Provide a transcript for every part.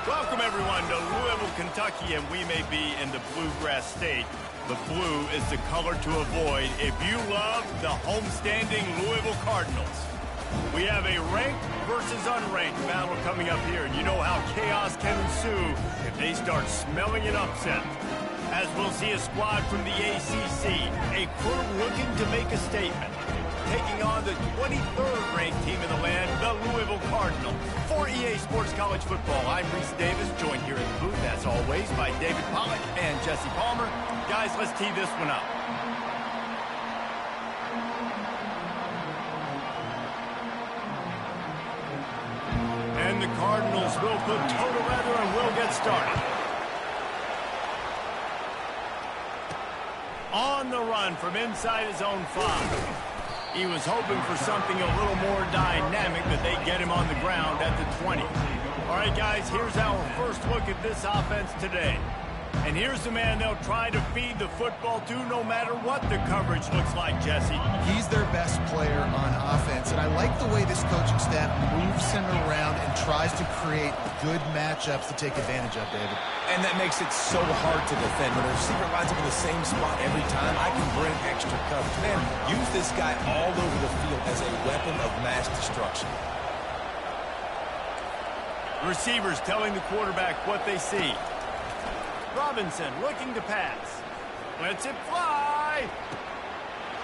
Welcome, everyone, to Louisville, Kentucky, and we may be in the Bluegrass State. The blue is the color to avoid if you love the homestanding Louisville Cardinals. We have a ranked versus unranked battle coming up here, and you know how chaos can ensue if they start smelling an upset. As we'll see a squad from the ACC, a crew looking to make a statement, taking on the 23rd ranked team in the land, the Louisville Cardinals. For EA Sports College Football, I'm Reese Davis, joined here in the booth, as always, by David Pollack and Jesse Palmer. Guys, let's tee this one up. And the Cardinals will put toe together and will get started. On the run from inside his own 5. He was hoping for something a little more dynamic, but they get him on the ground at the 20. All right, guys, here's our first look at this offense today. And here's the man they'll try to feed the football to no matter what the coverage looks like, Jesse. He's their best player on offense, and I like the way this coaching staff moves him around and tries to create good matchups to take advantage of, David. And that makes it so hard to defend. When a receiver lines up in the same spot every time, I can bring extra coverage. Man, use this guy all over the field as a weapon of mass destruction. Receivers telling the quarterback what they see. Robinson looking to pass. Lets it fly.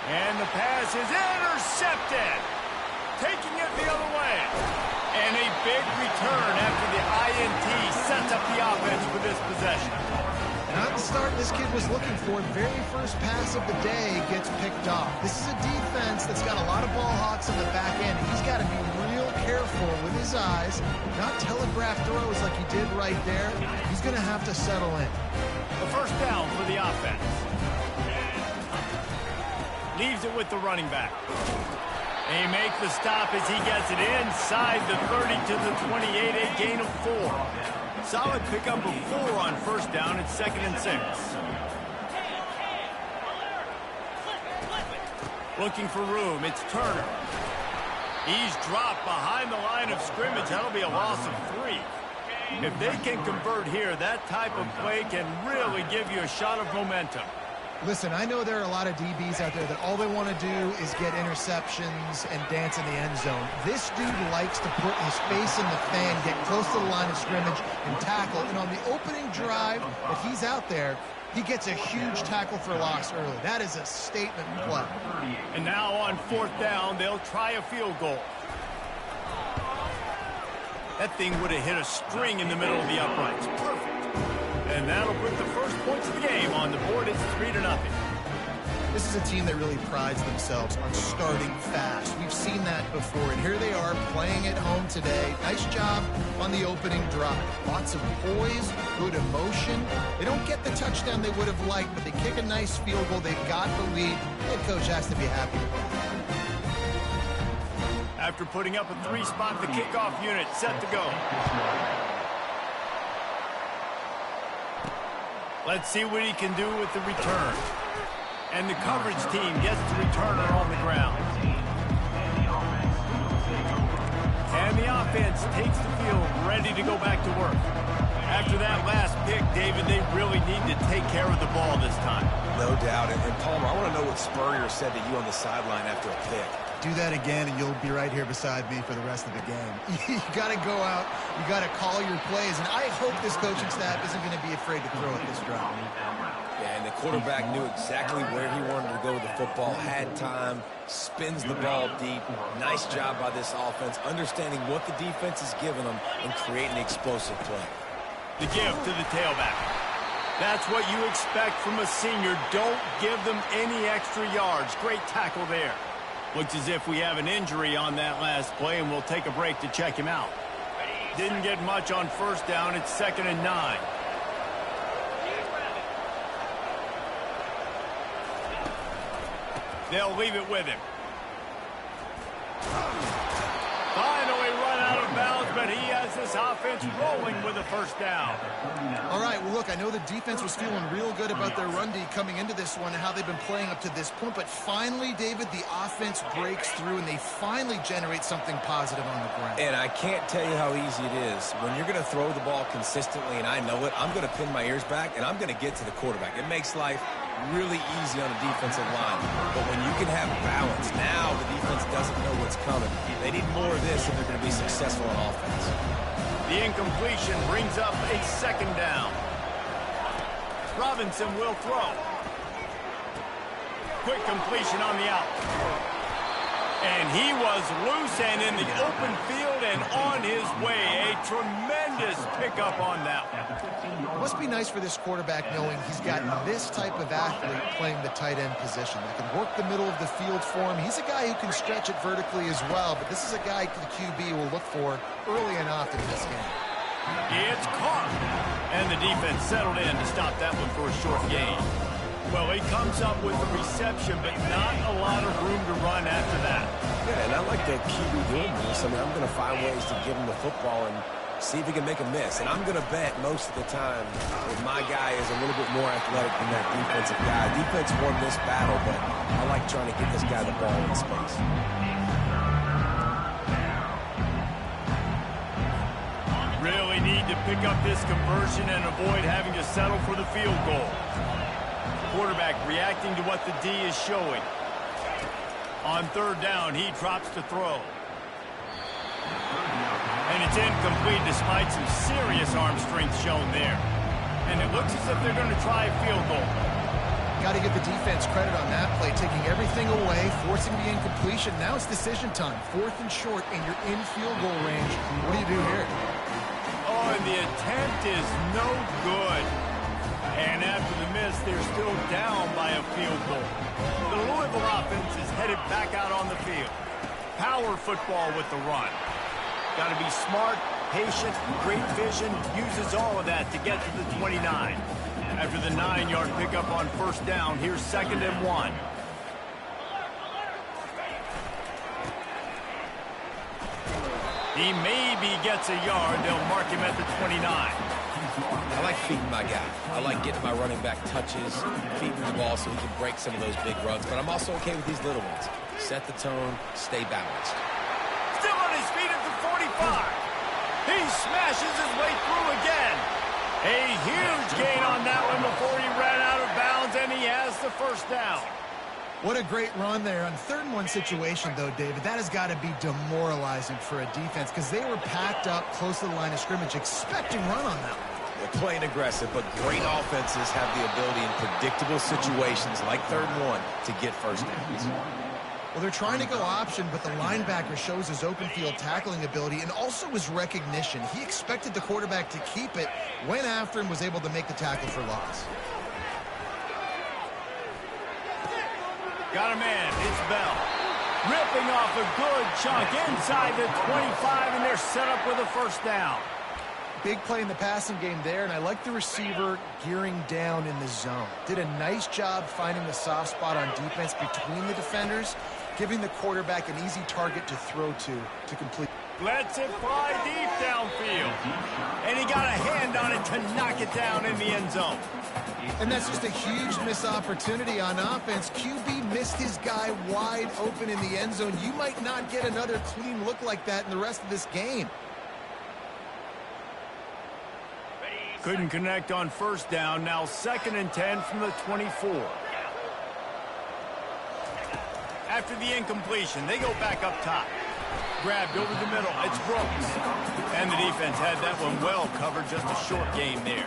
And the pass is intercepted. Taking it the other way. And a big return after the INT sets up the offense for this possession. Not the start this kid was looking for. The very first pass of the day gets picked off. This is a defense that's got a lot of ball hawks in the back end. He's got to be real careful with his eyes, not telegraph throws like he did right there. He's going to have to settle in. The first down for the offense. Leaves it with the running back. They make the stop as he gets it inside the 30 to the 28, a gain of 4. Solid pickup of 4 on first down. It's 2nd and 6. Looking for room. It's Turner. He's dropped behind the line of scrimmage. That'll be a loss of 3. If they can convert here, that type of play can really give you a shot of momentum. Listen, I know there are a lot of DBs out there that all they want to do is get interceptions and dance in the end zone. This dude likes to put his face in the fan, get close to the line of scrimmage, and tackle. And on the opening drive that he's out there, he gets a huge tackle for loss early. That is a statement play. And now on 4th down, they'll try a field goal. That thing would have hit a string in the middle of the uprights. Perfect. And that'll put the first points of the game on the board. It's 3-0. This is a team that really prides themselves on starting fast. We've seen that before, and here they are playing at home today. Nice job on the opening drive. Lots of poise, good emotion. They don't get the touchdown they would have liked, but they kick a nice field goal. They've got the lead. Head coach has to be happy with that. After putting up a 3-spot, the kickoff unit set to go. Let's see what he can do with the return. And the coverage team gets the returner on the ground. And the offense takes the field, ready to go back to work. After that last pick, David, they really need to take care of the ball this time. No doubt. And Palmer, I want to know what Spurrier said to you on the sideline after a pick. Do that again, and you'll be right here beside me for the rest of the game. You got to go out. You got to call your plays. And I hope this coaching staff isn't going to be afraid to throw at this drive. Yeah, and the quarterback knew exactly where he wanted to go with the football, had time, spins the ball deep. Nice job by this offense, understanding what the defense is giving them and creating an explosive play. The give to the tailback. That's what you expect from a senior. Don't give them any extra yards. Great tackle there. Looks as if we have an injury on that last play, and we'll take a break to check him out. Didn't get much on first down. It's 2nd and 9. They'll leave it with him. Finally run out of bounds, but he has the this offense rolling with a first down. All right, well, look, I know the defense was feeling real good about their run D coming into this one and how they've been playing up to this point, but finally, David, the offense breaks through and they finally generate something positive on the ground. And I can't tell you how easy it is. When you're going to throw the ball consistently, and I know it, I'm going to pin my ears back, and I'm going to get to the quarterback. It makes life really easy on the defensive line. But when you can have balance, now the defense doesn't know what's coming. They need more of this if they're going to be successful on offense. The incompletion brings up a second down. Robinson will throw. Quick completion on the out. And he was loose and in the open field and on his way. A tremendous pickup on that one. It must be nice for this quarterback knowing he's got this type of athlete playing the tight end position that can work the middle of the field for him. He's a guy who can stretch it vertically as well, but this is a guy the QB will look for early and often in this game. It's caught. And the defense settled in to stop that one for a short gain. Well, he comes up with the reception, but not a lot of room to run after that. Yeah, and I like the QB doing this. I mean, I'm going to find ways to give him the football and see if he can make a miss. And I'm going to bet most of the time that my guy is a little bit more athletic than that defensive guy. Defense won this battle, but I like trying to get this guy the ball in space. Really need to pick up this conversion and avoid having to settle for the field goal. Quarterback reacting to what the D is showing. On third down, he drops to throw. And it's incomplete despite some serious arm strength shown there. And it looks as if they're going to try a field goal. Got to give the defense credit on that play, taking everything away, forcing the incompletion. Now it's decision time. 4th and short, and you're in field goal range. What do you do here? Oh, and the attempt is no good. And after the miss, they're still down by a field goal. The Louisville offense is headed back out on the field. Power football with the run. Got to be smart, patient, great vision, uses all of that to get to the 29. After the 9-yard pickup on first down, here's 2nd and 1. He maybe gets a yard. They'll mark him at the 29. I like feeding my guy. I like getting my running back touches, feeding the ball so he can break some of those big runs. But I'm also okay with these little ones. Set the tone, stay balanced. Still on his feet at the 45. He smashes his way through again. A huge gain on that one before he ran out of bounds, and he has the first down. What a great run there. On 3rd and 1 situation, though, David, that has got to be demoralizing for a defense because they were packed up close to the line of scrimmage, expecting run on that one. They're playing aggressive, but great offenses have the ability in predictable situations like 3rd and 1 to get first downs. Well, they're trying to go option, but the linebacker shows his open field tackling ability and also his recognition. He expected the quarterback to keep it, went after him, was able to make the tackle for loss. Got a man. It's Bell. Ripping off a good chunk inside the 25, and they're set up with a first down. Big play in the passing game there, and I like the receiver gearing down in the zone. Did a nice job finding the soft spot on defense between the defenders, giving the quarterback an easy target to throw to complete. Lets it fly deep downfield. And he got a hand on it to knock it down in the end zone. And that's just a huge missed opportunity on offense. QB missed his guy wide open in the end zone. You might not get another clean look like that in the rest of this game. Couldn't connect on first down. Now 2nd and 10 from the 24. After the incompletion, they go back up top. Grabbed over the middle. It's Brooks. And the defense had that one well covered. Just a short game there.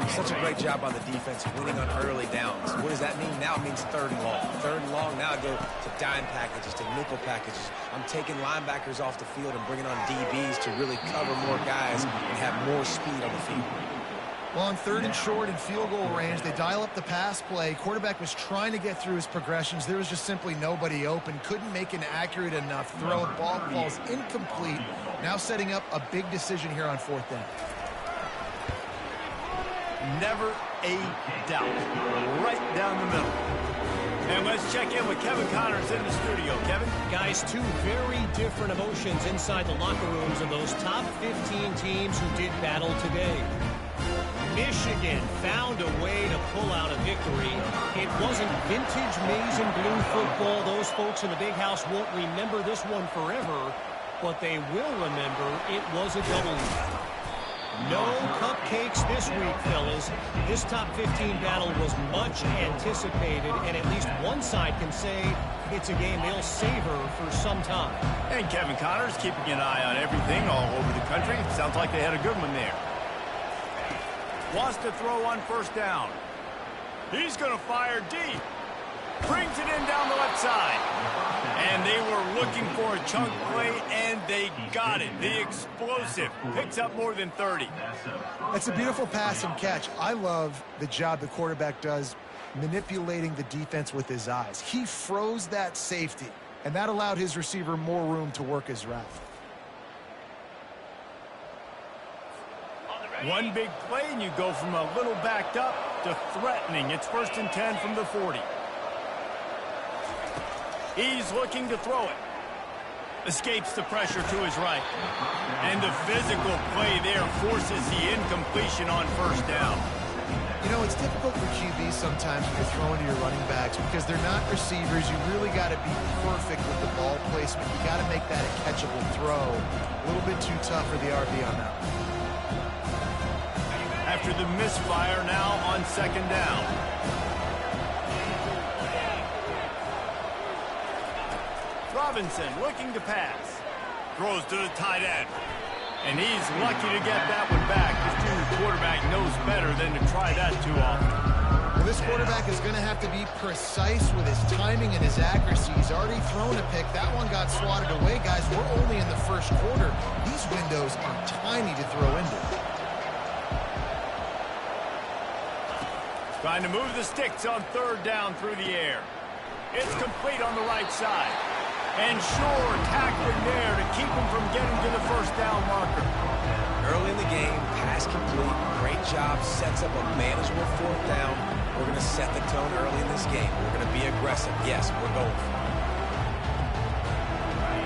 Such a great job on the defense winning on early downs. What does that mean? Now it means 3rd and long. 3rd and long, now I go to dime packages, to nickel packages. I'm taking linebackers off the field and bringing on DBs to really cover more guys and have more speed on the field. Well, on 3rd and short and field goal range, they dial up the pass play. Quarterback was trying to get through his progressions. There was just simply nobody open. Couldn't make an accurate enough throw. Ball falls incomplete. Now setting up a big decision here on 4th down. Never a doubt. Right down the middle. And let's check in with Kevin Connors in the studio. Kevin? Guys, two very different emotions inside the locker rooms of those top 15 teams who did battle today. Michigan found a way to pull out a victory. It wasn't vintage maize and blue football. Those folks in the big house won't remember this one forever, but they will remember it was a W. No cupcakes this week, fellas. This top 15 battle was much anticipated, and at least one side can say it's a game they'll savor for some time. And Kevin Connors keeping an eye on everything all over the country. Sounds like they had a good one there. Wants to throw on first down. He's going to fire deep. Brings it in down the left side. And they were looking for a chunk play, and they got it. The explosive picks up more than 30. That's a beautiful pass and catch. I love the job the quarterback does manipulating the defense with his eyes. He froze that safety, and that allowed his receiver more room to work his route. One big play, and you go from a little backed up to threatening. It's 1st and 10 from the 40. He's looking to throw it. Escapes the pressure to his right. And the physical play there forces the incompletion on first down. You know, it's difficult for QBs sometimes when you're throwing to your running backs because they're not receivers. You really got to be perfect with the ball placement. You got to make that a catchable throw. A little bit too tough for the RB on that one. After the misfire, now on 2nd down. Robinson looking to pass. Throws to the tight end. And he's lucky to get that one back. This new quarterback knows better than to try that too often. Well, this quarterback is going to have to be precise with his timing and his accuracy. He's already thrown a pick. That one got swatted away, guys. We're only in the first quarter. These windows are tiny to throw into. Trying to move the sticks on 3rd down through the air. It's complete on the right side. And sure, tackling there to keep him from getting to the first down marker. Early in the game, pass complete. Great job. Sets up a manageable 4th down. We're going to set the tone early in this game. We're going to be aggressive. Yes, we're going for it.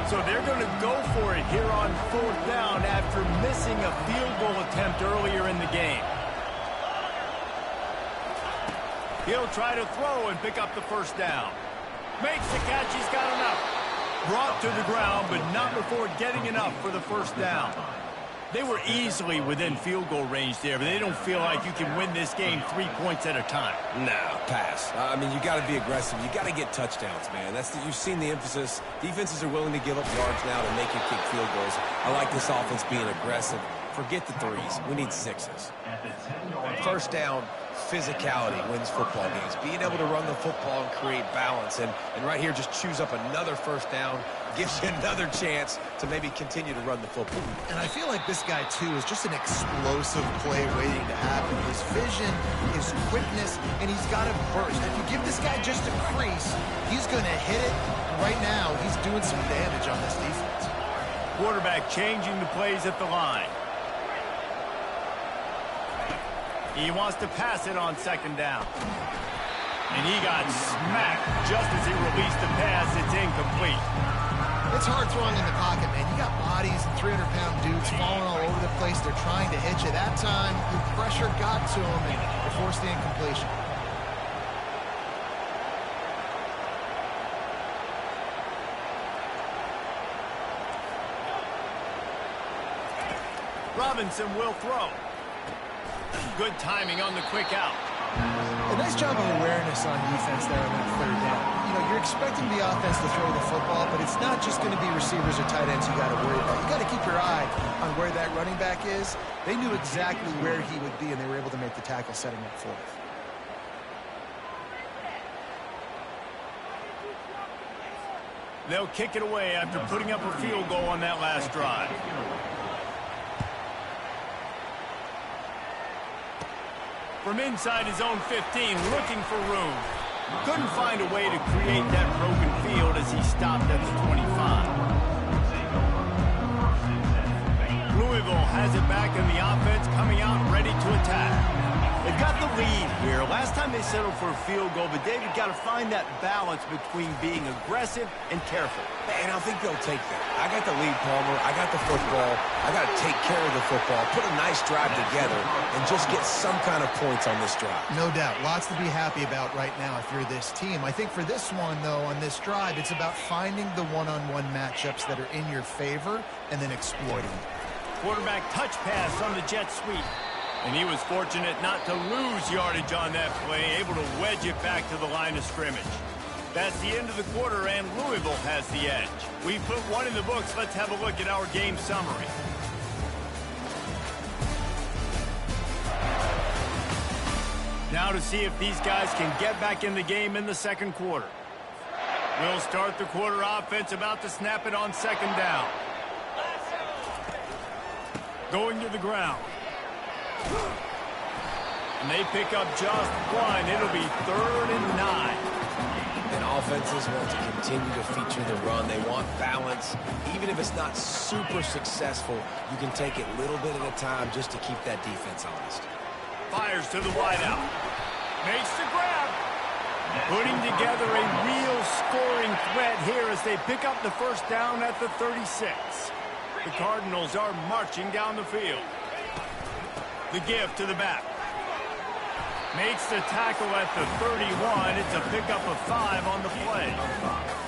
So they're going to go for it here on 4th down after missing a field goal attempt earlier in the game. He'll try to throw and pick up the first down. Makes the catch. He's got enough. Brought to the ground, but not before getting enough for the first down. They were easily within field goal range there, but they don't feel like you can win this game 3 points at a time. No, pass. I mean, you got to be aggressive. You got to get touchdowns, man. You've seen the emphasis. Defenses are willing to give up yards now to make you kick field goals. I like this offense being aggressive. Forget the 3s. We need 6s. First down, physicality wins football games. Being able to run the football and create balance. And right here, just choose up another first down. Gives you another chance to maybe continue to run the football. And I feel like this guy, too, is just an explosive play waiting to happen. His vision, his quickness, and he's got a burst. If you give this guy just a crease, he's going to hit it. And right now, he's doing some damage on this defense. Quarterback changing the plays at the line. He wants to pass it on 2nd down. And he got smacked just as he released the pass. It's incomplete. It's hard throwing in the pocket, man. You got bodies and 300-pound dudes falling all over the place. They're trying to hit you. That time, the pressure got to him, and it forced the incompletion. Robinson will throw. Good timing on the quick out. A nice job of awareness on defense there on that 3rd down. You know, you're expecting the offense to throw the football, but it's not just going to be receivers or tight ends you got to worry about. You got to keep your eye on where that running back is. They knew exactly where he would be, and they were able to make the tackle setting up for it. They'll kick it away after putting up a field goal on that last drive. From inside his own 15, looking for room. Couldn't find a way to create that broken field as he stopped at the 25. Louisville has it back in the offense, coming out ready to attack. They They've got the lead here. Last time they settled for a field goal, but David got to find that balance between being aggressive and careful. And I think they'll take that. I got the lead, Palmer. I got the football. I got to take care of the football, put a nice drive together, and just get some kind of points on this drive. No doubt. Lots to be happy about right now if you're this team. I think for this one, though, on this drive, it's about finding the one-on-one matchups that are in your favor and then exploiting them. Quarterback touch pass on the jet sweep. And he was fortunate not to lose yardage on that play, able to wedge it back to the line of scrimmage. That's the end of the quarter, and Louisville has the edge. We put one in the books. Let's have a look at our game summary. Now to see if these guys can get back in the game in the second quarter. We'll start the quarter offense, about to snap it on second down. Going to the ground. And they pick up just one. It'll be 3rd and 9. And offenses want to continue to feature the run. They want balance. Even if it's not super successful, you can take it little bit at a time just to keep that defense honest. Fires to the wideout. Makes the grab. Putting together a real scoring threat here as they pick up the first down at the 36. The Cardinals are marching down the field. The give to the back. Makes the tackle at the 31. It's a pickup of 5 on the play.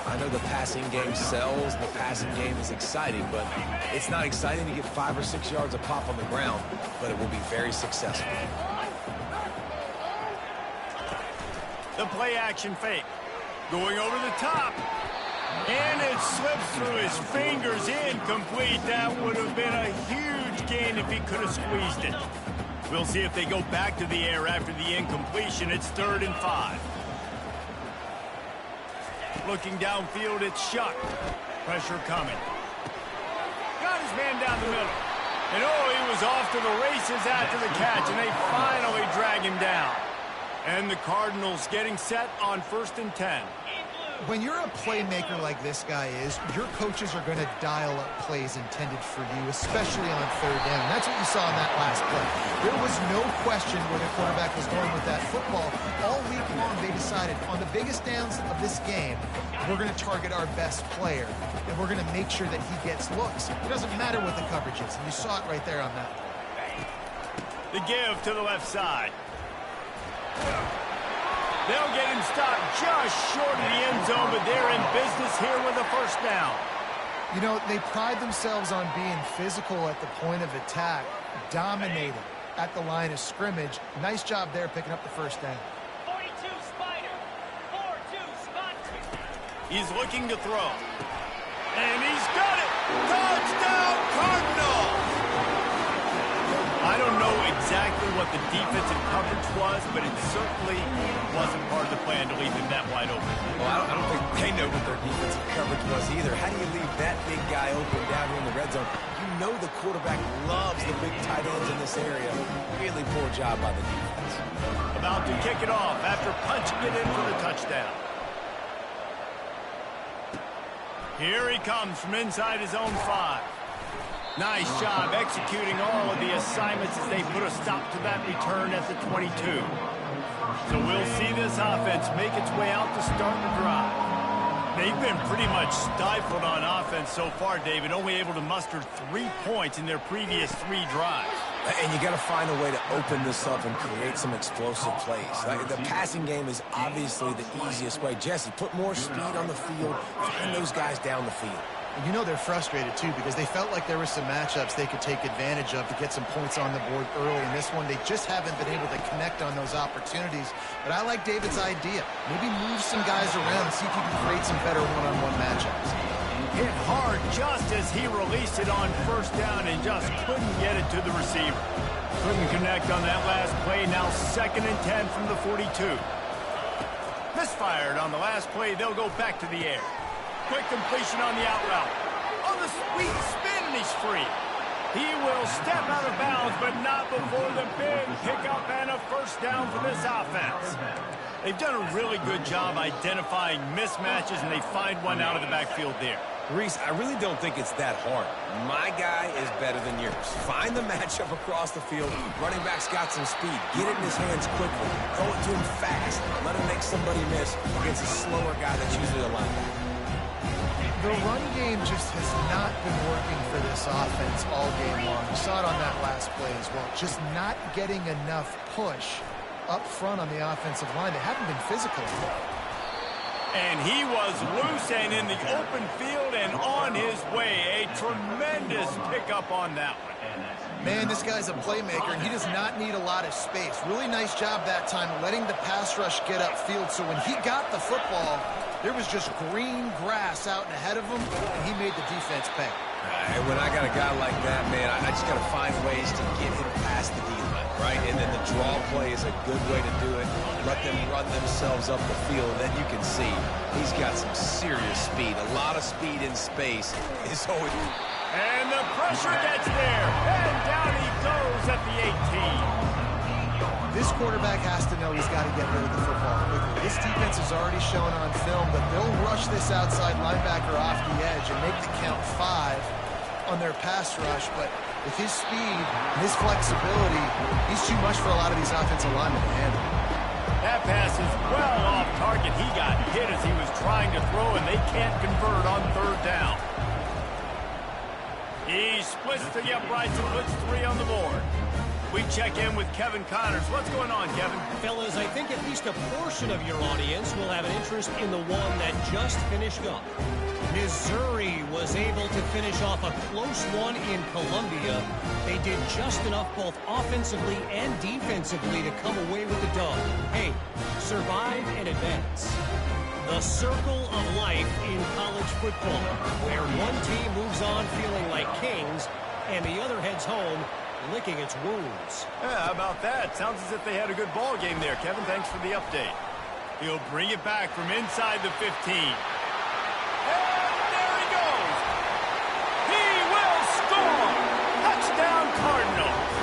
I know the passing game sells. The passing game is exciting, but it's not exciting to get 5 or 6 yards a pop on the ground, but it will be very successful. The play action fake. Going over the top. And it slips through his fingers, incomplete. That would have been a huge gain if he could have squeezed it. We'll see if they go back to the air after the incompletion. It's 3rd and 5. Looking downfield, it's Shuck. Pressure coming. Got his man down the middle. And oh, he was off to the races after the catch, and they finally drag him down. And the Cardinals getting set on 1st and 10. When you're a playmaker like this guy is, your coaches are going to dial up plays intended for you, especially on 3rd down. That's what you saw in that last play. There was no question where the quarterback was going with that football. All week long, they decided on the biggest downs of this game, we're going to target our best player, and we're going to make sure that he gets looks. It doesn't matter what the coverage is, and you saw it right there on that play. The give to the left side. They'll get him stopped just short of the end zone, but they're in business here with a first down. You know, they pride themselves on being physical at the point of attack, dominating at the line of scrimmage. Nice job there picking up the first down. 42 Spider, 4-2 spot. He's looking to throw. And he's got it! Touchdown, Cardinals! I don't know exactly what the defensive coverage was, but it certainly wasn't part of the plan to leave him that wide open. Well, I don't think they know what their defensive coverage was either. How do you leave that big guy open down here in the red zone? You know the quarterback loves the big tight ends in this area. Really poor job by the defense. About to kick it off after punching it in for the touchdown. Here he comes from inside his own 5. Nice job executing all of the assignments as they put a stop to that return at the 22. So we'll see this offense make its way out to start the drive. They've been pretty much stifled on offense so far, David, only able to muster 3 points in their previous 3 drives. And you got to find a way to open this up and create some explosive plays. The passing game is obviously the easiest way. Jesse, put more speed on the field, find those guys down the field. And you know they're frustrated, too, because they felt like there were some matchups they could take advantage of to get some points on the board early. In this one, they just haven't been able to connect on those opportunities. But I like David's idea. Maybe move some guys around and see if you can create some better one-on-one matchups. Hit hard just as he released it on first down and just couldn't get it to the receiver. Couldn't connect on that last play. Now 2nd and 10 from the 42. Misfired on the last play. They'll go back to the air. Quick completion on the out route. On the sweet spin, and he's free. He will step out of bounds, but not before the big pickup and a first down for this offense. They've done a really good job identifying mismatches, and they find one out of the backfield there. Reese, I really don't think it's that hard. My guy is better than yours. Find the matchup across the field. Running back's got some speed. Get it in his hands quickly. Throw it to him fast. Let him make somebody miss against a slower guy that's usually a linebacker. The run game just has not been working for this offense all game long. You saw it on that last play as well. Just not getting enough push up front on the offensive line. They haven't been physical enough. And he was loose and in the open field and on his way. A tremendous pickup on that one. Man, this guy's a playmaker, and he does not need a lot of space. Really nice job that time letting the pass rush get upfield. So when he got the football, there was just green grass out and ahead of him, and he made the defense pay. And when I got a guy like that, man, I just got to find ways to get him past the D-line, right? And then the draw play is a good way to do it. Let them run themselves up the field, and then you can see he's got some serious speed. A lot of speed in space is always... And the pressure gets there, and down he goes at the 18. This quarterback has to know he's got to get rid of the football quickly. This defense has already shown on film that they'll rush this outside linebacker off the edge and make the count 5 on their pass rush. But with his speed and his flexibility, he's too much for a lot of these offensive linemen to handle. That pass is well off target. He got hit as he was trying to throw, and they can't convert on third down. He splits to the uprights and puts 3 on the board. We check in with Kevin Connors. What's going on, Kevin? Fellas, I think at least a portion of your audience will have an interest in the one that just finished up. Missouri was able to finish off a close one in Columbia. They did just enough both offensively and defensively to come away with the dub. Hey, survive and advance. The circle of life in college football, where one team moves on feeling like kings and the other heads home licking its wounds. Yeah, how about that? Sounds as if they had a good ball game there. Kevin, thanks for the update. He'll bring it back from inside the 15. And there he goes. He will score. Touchdown, Cardinals.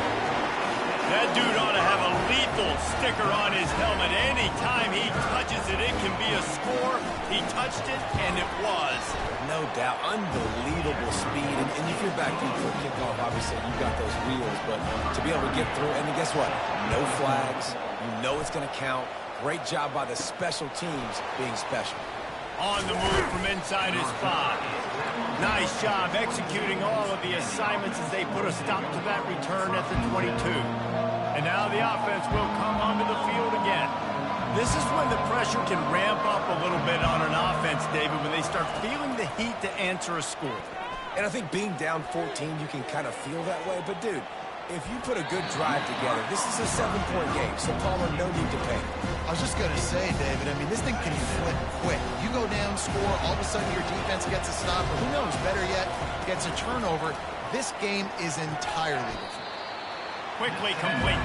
That dude ought to have a lethal sticker on his helmet. Anytime he touches it, it can be a score. He touched it, and it was. No doubt. Unbelievable speed. And if you're back deep for kickoff, obviously you've got those wheels. But to be able to get through, and guess what? No flags. You know it's going to count. Great job by the special teams being special. On the move from inside his spot. Nice job executing all of the assignments as they put a stop to that return at the 22. And now the offense will come onto the field again. This is when the pressure can ramp up a little bit on an offense, David, when they start feeling the heat to answer a score. And I think being down 14, you can kind of feel that way. But, dude, if you put a good drive together, this is a 7-point game, so Palmer, no need to panic. I was just going to say, David, I mean, this thing can flip quick. You go down, score, all of a sudden your defense gets a stop, or who knows, better yet, gets a turnover. This game is entirely different. Quickly complete.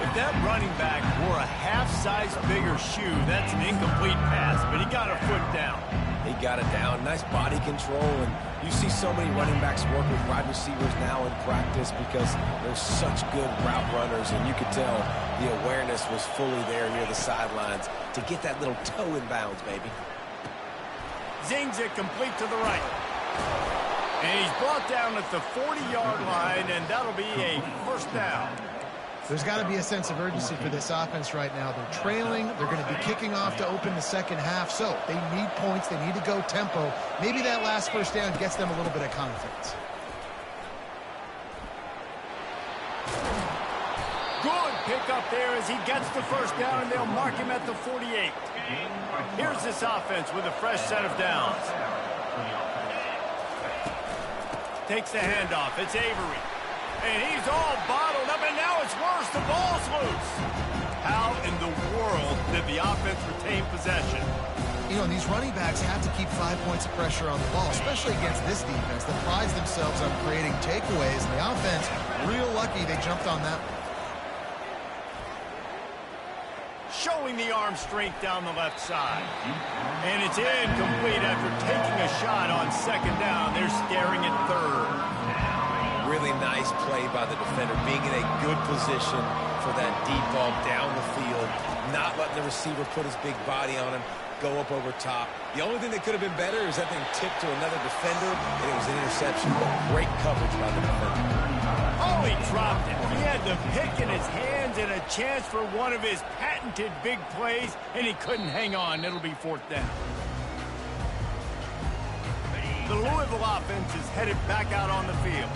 If that running back wore a half-size bigger shoe, that's an incomplete pass, but he got a foot down. He got it down. Nice body control, and you see so many running backs work with wide receivers now in practice because they're such good route runners, and you could tell the awareness was fully there near the sidelines to get that little toe in bounds, baby. Zings it complete to the right. And he's brought down at the 40-yard line, and that'll be a first down. There's got to be a sense of urgency for this offense right now. They're trailing. They're going to be kicking off to open the second half. So they need points. They need to go tempo. Maybe that last first down gets them a little bit of confidence. Good pick up there as he gets the first down, and they'll mark him at the 48. Here's this offense with a fresh set of downs. Takes the handoff. It's Avery. And he's all bottled up, and now it's worse. The ball's loose. How in the world did the offense retain possession? You know, these running backs have to keep 5 points of pressure on the ball, especially against this defense that prides themselves on creating takeaways. And the offense, real lucky they jumped on that one. Showing the arm strength down the left side. And it's incomplete after taking a shot on second down. They're staring at third. Really nice play by the defender, being in a good position for that deep ball down the field, not letting the receiver put his big body on him. go up over top. The only thing that could have been better is that thing tipped to another defender, and it was an interception. Great coverage by the defender. Oh, he dropped it. He had the pick in his hands and a chance for one of his patented big plays, and he couldn't hang on. It'll be 4th down. The Louisville offense is headed back out on the field.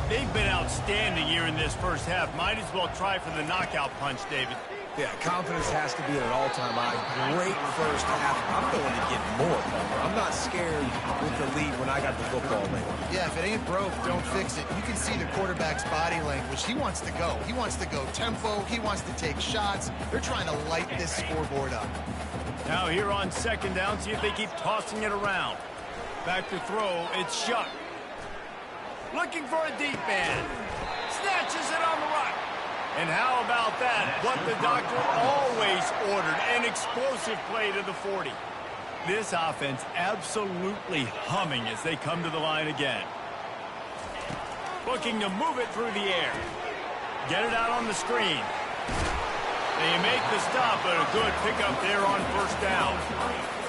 They've been outstanding here in this first half. Might as well try for the knockout punch, David. Yeah, confidence has to be at an all-time high. Great first half. I'm going to get more, Palmer. I'm not scared with the lead when I got the football later. Yeah, if it ain't broke, don't fix it. You can see the quarterback's body language. He wants to go. He wants to go tempo. He wants to take shots. They're trying to light this scoreboard up. Now here on 2nd down, see if they keep tossing it around. Back to throw, it's Shuck. Looking for a deep man. Snatches it on the right. And how about that? What the doctor always ordered, an explosive play to the 40. This offense absolutely humming as they come to the line again. Looking to move it through the air. Get it out on the screen. They make the stop, but a good pickup there on 1st down.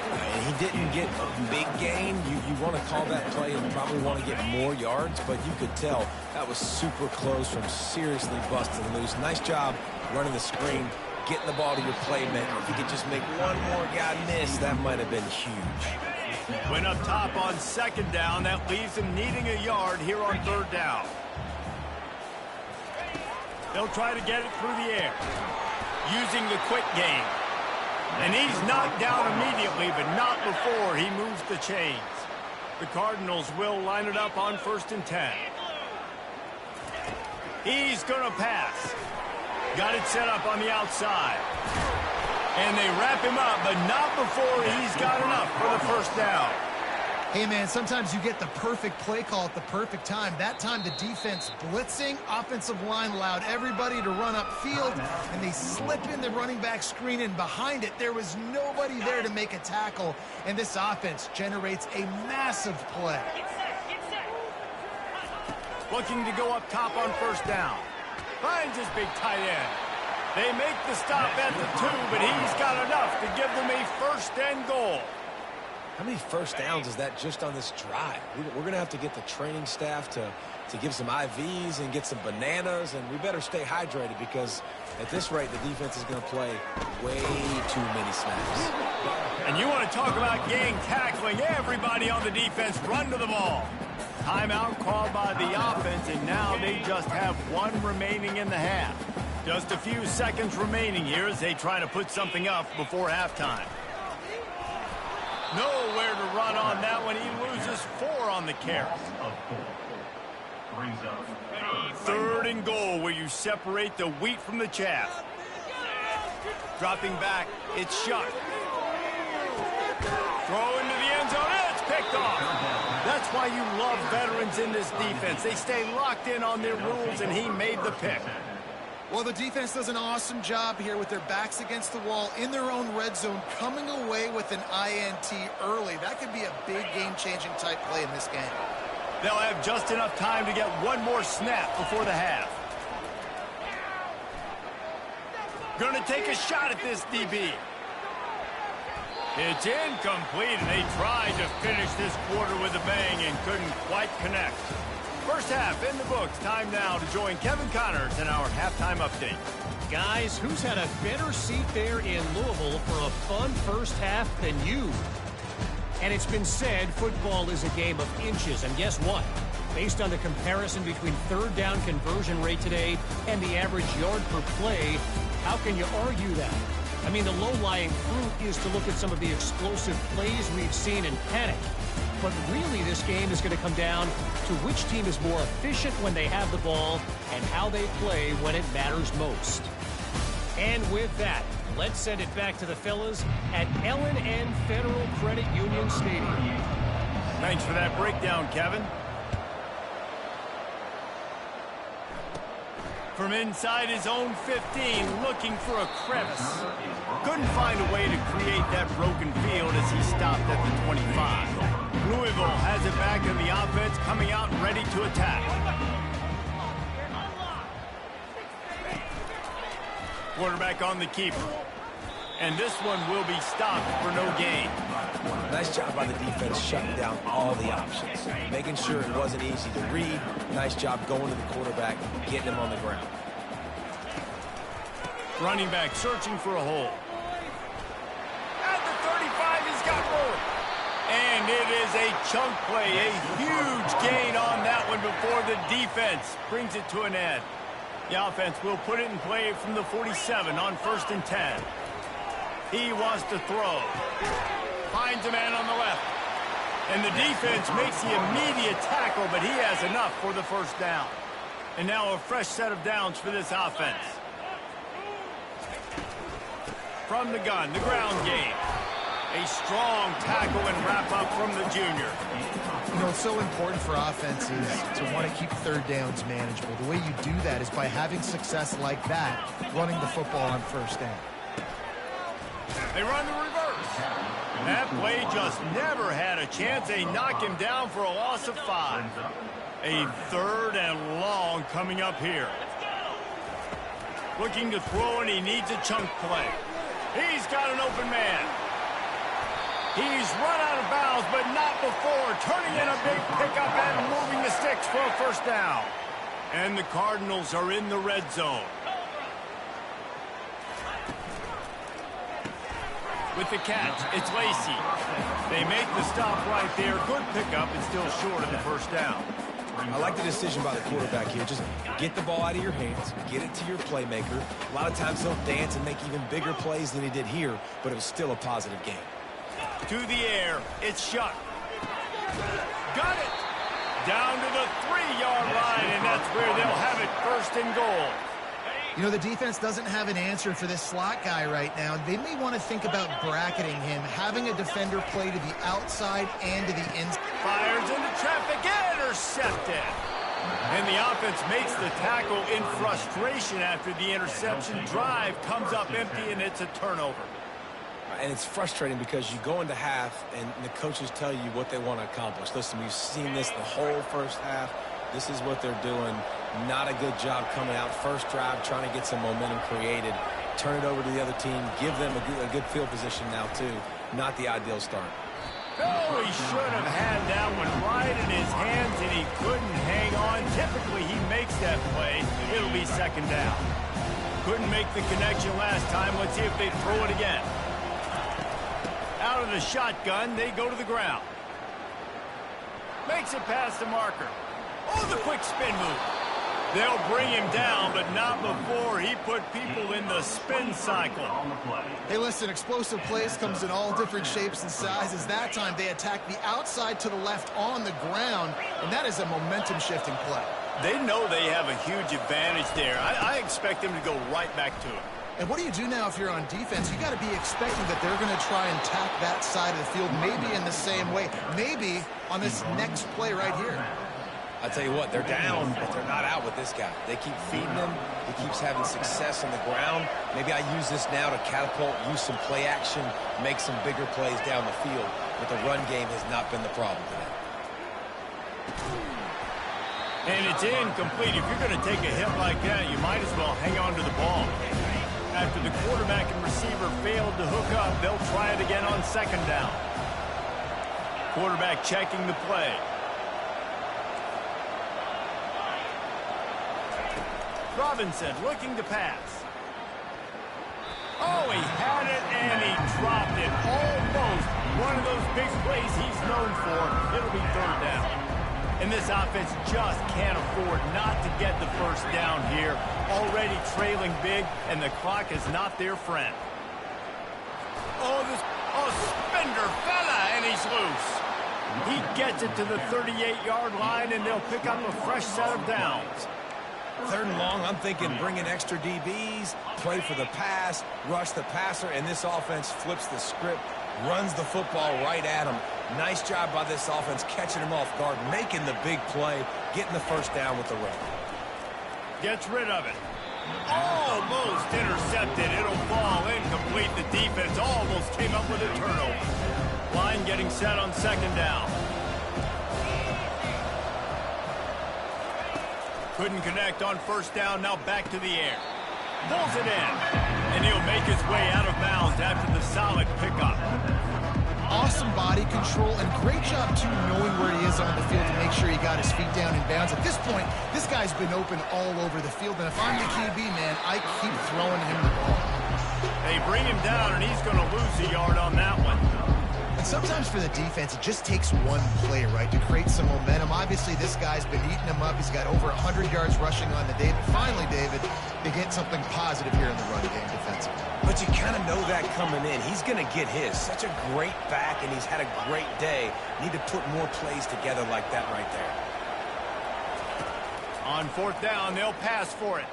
And he didn't get a big gain. You want to call that play and probably want to get more yards, but you could tell that was super close from seriously busting loose. Nice job running the screen, getting the ball to your playmaker. If you could just make one more guy miss, that might have been huge. Went up top on 2nd down. That leaves him needing a yard here on 3rd down. They'll try to get it through the air using the quick game. And he's knocked down immediately, but not before he moves the chains. The Cardinals will line it up on 1st and 10. He's going to pass. Got it set up on the outside. And they wrap him up, but not before he's got enough for the 1st down. Hey, man, sometimes you get the perfect play call at the perfect time. That time the defense blitzing, offensive line allowed everybody to run upfield, and they slip in the running back screen, and behind it there was nobody there to make a tackle, and this offense generates a massive play. Looking to go up top on 1st down. Finds his big tight end. They make the stop at the 2, but he's got enough to give them a 1st and goal. How many 1st downs is that just on this drive? We're going to have to get the training staff to give some IVs and get some bananas, and we better stay hydrated because at this rate, the defense is going to play way too many snaps. And you want to talk about gang tackling, everybody on the defense run to the ball. Timeout called by the offense, and now they just have 1 remaining in the half. Just a few seconds remaining here as they try to put something up before halftime. Nowhere to run on that one. He loses 4 on the carry. 3rd and goal where you separate the wheat from the chaff. Dropping back, it's Shuck. Throw into the end zone, it's picked off. That's why you love veterans in this defense. They stay locked in on their rules, and he made the pick. Well, the defense does an awesome job here with their backs against the wall in their own red zone, coming away with an INT early. That could be a big game-changing type play in this game. They'll have just enough time to get 1 more snap before the half. Going to take a shot at this DB. It's incomplete, and they tried to finish this quarter with a bang and couldn't quite connect. First half in the books. Time now to join Kevin Connors in our halftime update. Guys, who's had a better seat there in Louisville for a fun first half than you? And it's been said football is a game of inches. And guess what? Based on the comparison between 3rd down conversion rate today and the average yard per play, how can you argue that? I mean, the low-lying fruit is to look at some of the explosive plays we've seen in panic. But really, this game is going to come down to which team is more efficient when they have the ball and how they play when it matters most. And with that, let's send it back to the fellas at L&N Federal Credit Union Stadium. Thanks for that breakdown, Kevin. From inside his own 15, looking for a crevice. Couldn't find a way to create that broken field as he stopped at the 25. Louisville has it back in the offense, coming out ready to attack. Quarterback on the keeper. And this one will be stopped for no gain. Nice job by the defense shutting down all the options, making sure it wasn't easy to read. Nice job going to the quarterback, getting him on the ground. Running back searching for a hole. At the 35, he's got room. And it is a chunk play, a huge gain on that one before the defense brings it to an end. The offense will put it in play from the 47 on 1st and 10. He wants to throw. Finds a man on the left. And the defense makes the immediate tackle, but he has enough for the first down. And now a fresh set of downs for this offense. From the gun, the ground game. A strong tackle and wrap-up from the junior. You know, it's so important for offenses to want to keep third downs manageable. The way you do that is by having success like that, running the football on 1st down. They run the reverse. That play just never had a chance. They knock him down for a loss of 5. A 3rd and long coming up here. Looking to throw, and he needs a chunk play. He's got an open man. He's run out of bounds, but not before. Turning in a big pickup and moving the sticks for a first down. And the Cardinals are in the red zone. With the catch, it's Lacey. They make the stop right there. Good pickup and still short of the first down. I like the decision by the quarterback here. Just get the ball out of your hands, get it to your playmaker. A lot of times he'll dance and make even bigger plays than he did here, but it was still a positive game. To the air, it's Shuck. Got it! Down to the 3-yard line, and that's where they'll have it 1st and goal. You know, the defense doesn't have an answer for this slot guy right now. They may want to think about bracketing him, having a defender play to the outside and to the inside. Fires into traffic, intercepted. And the offense makes the tackle in frustration after the interception. Drive comes up empty, and it's a turnover. And it's frustrating because you go into half and the coaches tell you what they want to accomplish. Listen, we've seen this the whole first half. This is what they're doing. Not a good job coming out. First drive, trying to get some momentum created. Turn it over to the other team. Give them a good field position now, too. Not the ideal start. Oh, he should have had that one right in his hands, and he couldn't hang on. Typically, he makes that play. It'll be 2nd down. Couldn't make the connection last time. Let's see if they throw it again. Out of the shotgun, they go to the ground. Makes it past the marker. Oh, the quick spin move. They'll bring him down, but not before he put people in the spin cycle. Hey, listen, explosive plays comes in all different shapes and sizes. That time, they attack the outside to the left on the ground, and that is a momentum-shifting play. They know they have a huge advantage there. I expect them to go right back to it. And what do you do now if you're on defense? You got to be expecting that they're going to try and tack that side of the field, maybe in the same way, maybe on this next play right here. I'll tell you what, they're down, but they're not out with this guy. They keep feeding him. He keeps having success on the ground. Maybe I use this now to catapult, use some play action, make some bigger plays down the field. But the run game has not been the problem today. And it's incomplete. If you're going to take a hit like that, you might as well hang on to the ball. After the quarterback and receiver failed to hook up, they'll try it again on 2nd down. Quarterback checking the play. Robinson looking to pass. Oh, he had it, and he dropped it. Almost one of those big plays he's known for. It'll be 3rd down. And this offense just can't afford not to get the first down here. Already trailing big, and the clock is not their friend. Oh, spender fella, and he's loose. He gets it to the 38-yard line, and they'll pick up a fresh set of downs. 3rd and long, I'm thinking bring in extra DBs, play for the pass, rush the passer, and this offense flips the script, runs the football right at him. Nice job by this offense catching him off guard, making the big play, getting the first down with the run. Gets rid of it. Almost intercepted. It'll fall incomplete. The defense almost came up with a turnover. Line getting set on 2nd down. Couldn't connect on 1st down. Now back to the air. Pulls it in. And he'll make his way out of bounds after the solid pickup. Awesome body control and great job, too, knowing where he is on the field to make sure he got his feet down in bounds. At this point, this guy's been open all over the field. And if I'm the QB, man, I keep throwing him the ball. They bring him down, and he's going to lose a yard on that one. And sometimes for the defense, it just takes one play, right, to create some momentum. Obviously, this guy's been eating him up. He's got over 100 yards rushing on the day. But finally, David, they get something positive here in the run game defensively. But you kind of know that coming in. He's going to get his. Such a great back, and he's had a great day. Need to put more plays together like that right there. On fourth down, they'll pass for it.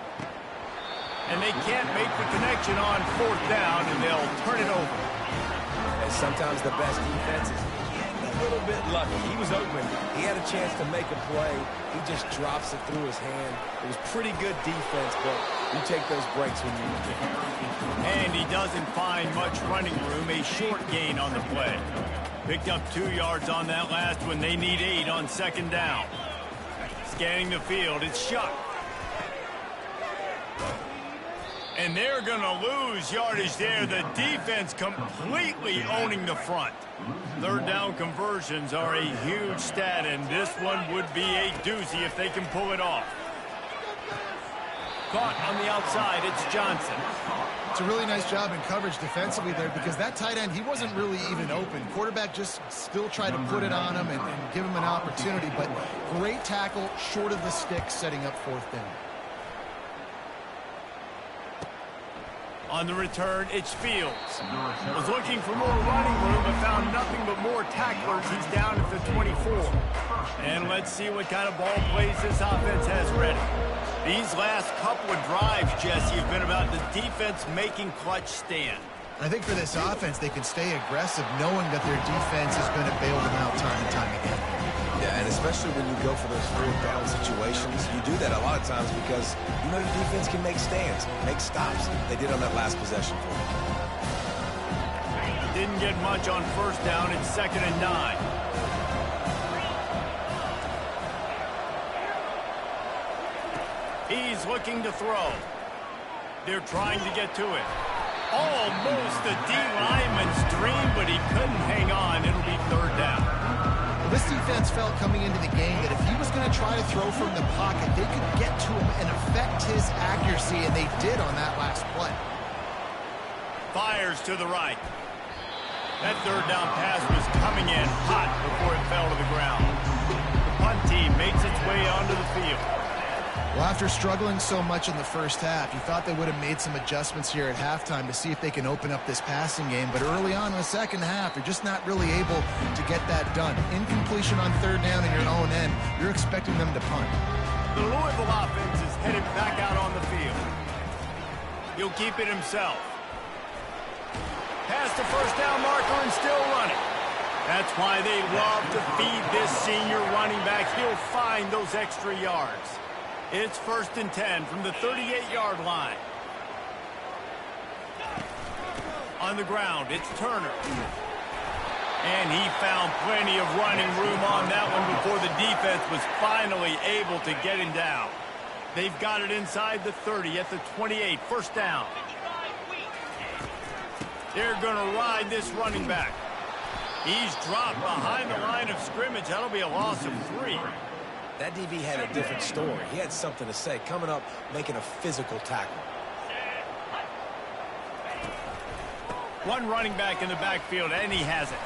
And they can't make the connection on fourth down, and they'll turn it over. And sometimes the best defense is a little bit lucky. He was open. He had a chance to make a play. He just drops it through his hand. It was pretty good defense, but you take those breaks when you need it. And he doesn't find much running room. A short gain on the play. Picked up 2 yards on that last one. They need 8 on second down. Scanning the field, it's Shuck. And they're going to lose yardage there. The defense completely owning the front. Third down conversions are a huge stat, and this one would be a doozy if they can pull it off. Caught on the outside, it's Johnson. It's a really nice job in coverage defensively there because that tight end, he wasn't really even open. Quarterback just still tried to put it on him and give him an opportunity, but great tackle short of the stick setting up fourth down. On the return, it's Fields. Was looking for more running room, but found nothing but more tacklers. He's down at the 24. And let's see what kind of ball plays this offense has ready. These last couple of drives, Jesse, have been about the defense making clutch stand. I think for this offense, they can stay aggressive knowing that their defense is going to bail them out time and time again. Yeah, and especially when you go for those fourth down situations, you do that a lot of times because you know your defense can make stands, make stops. They did on that last possession for them. Didn't get much on first down. It's 2nd and 9. He's looking to throw. They're trying to get to it. Almost a D lineman's dream, but he couldn't hang on. It'll be third down. This defense felt coming into the game that if he was going to try to throw from the pocket, they could get to him and affect his accuracy, and they did on that last play. Fires to the right. That third down pass was coming in hot before it fell to the ground. The punt team makes its way onto the field. Well, after struggling so much in the first half, you thought they would have made some adjustments here at halftime to see if they can open up this passing game. But early on in the second half, they're just not really able to get that done. Incompletion on third down in your own end, you're expecting them to punt. The Louisville offense is headed back out on the field. He'll keep it himself. Past the first down marker and still running. That's why they love to feed this senior running back. He'll find those extra yards. It's 1st and 10 from the 38-yard line. On the ground, it's Turner. And he found plenty of running room on that one before the defense was finally able to get him down. They've got it inside the 30 at the 28, first down. They're going to ride this running back. He's dropped behind the line of scrimmage. That'll be a loss of 3. That DB had a different story. He had something to say, coming up, making a physical tackle. One running back in the backfield, and he has it.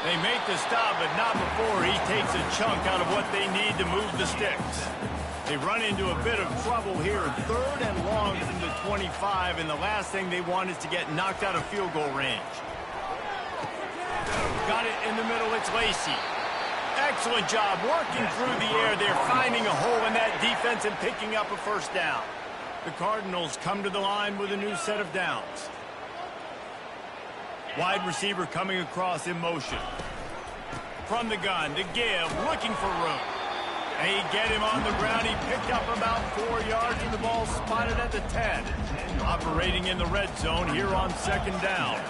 They make the stop, but not before he takes a chunk out of what they need to move the sticks. They run into a bit of trouble here. 3rd and long from the 25, and the last thing they want is to get knocked out of field goal range. Got it in the middle, it's Lacey. Excellent job working through the air. They're finding a hole in that defense and picking up a first down. The Cardinals come to the line with a new set of downs. Wide receiver coming across in motion. From the gun to give, looking for room. They get him on the ground. He picked up about 4 yards, and the ball spotted at the 10. Operating in the red zone here on second down.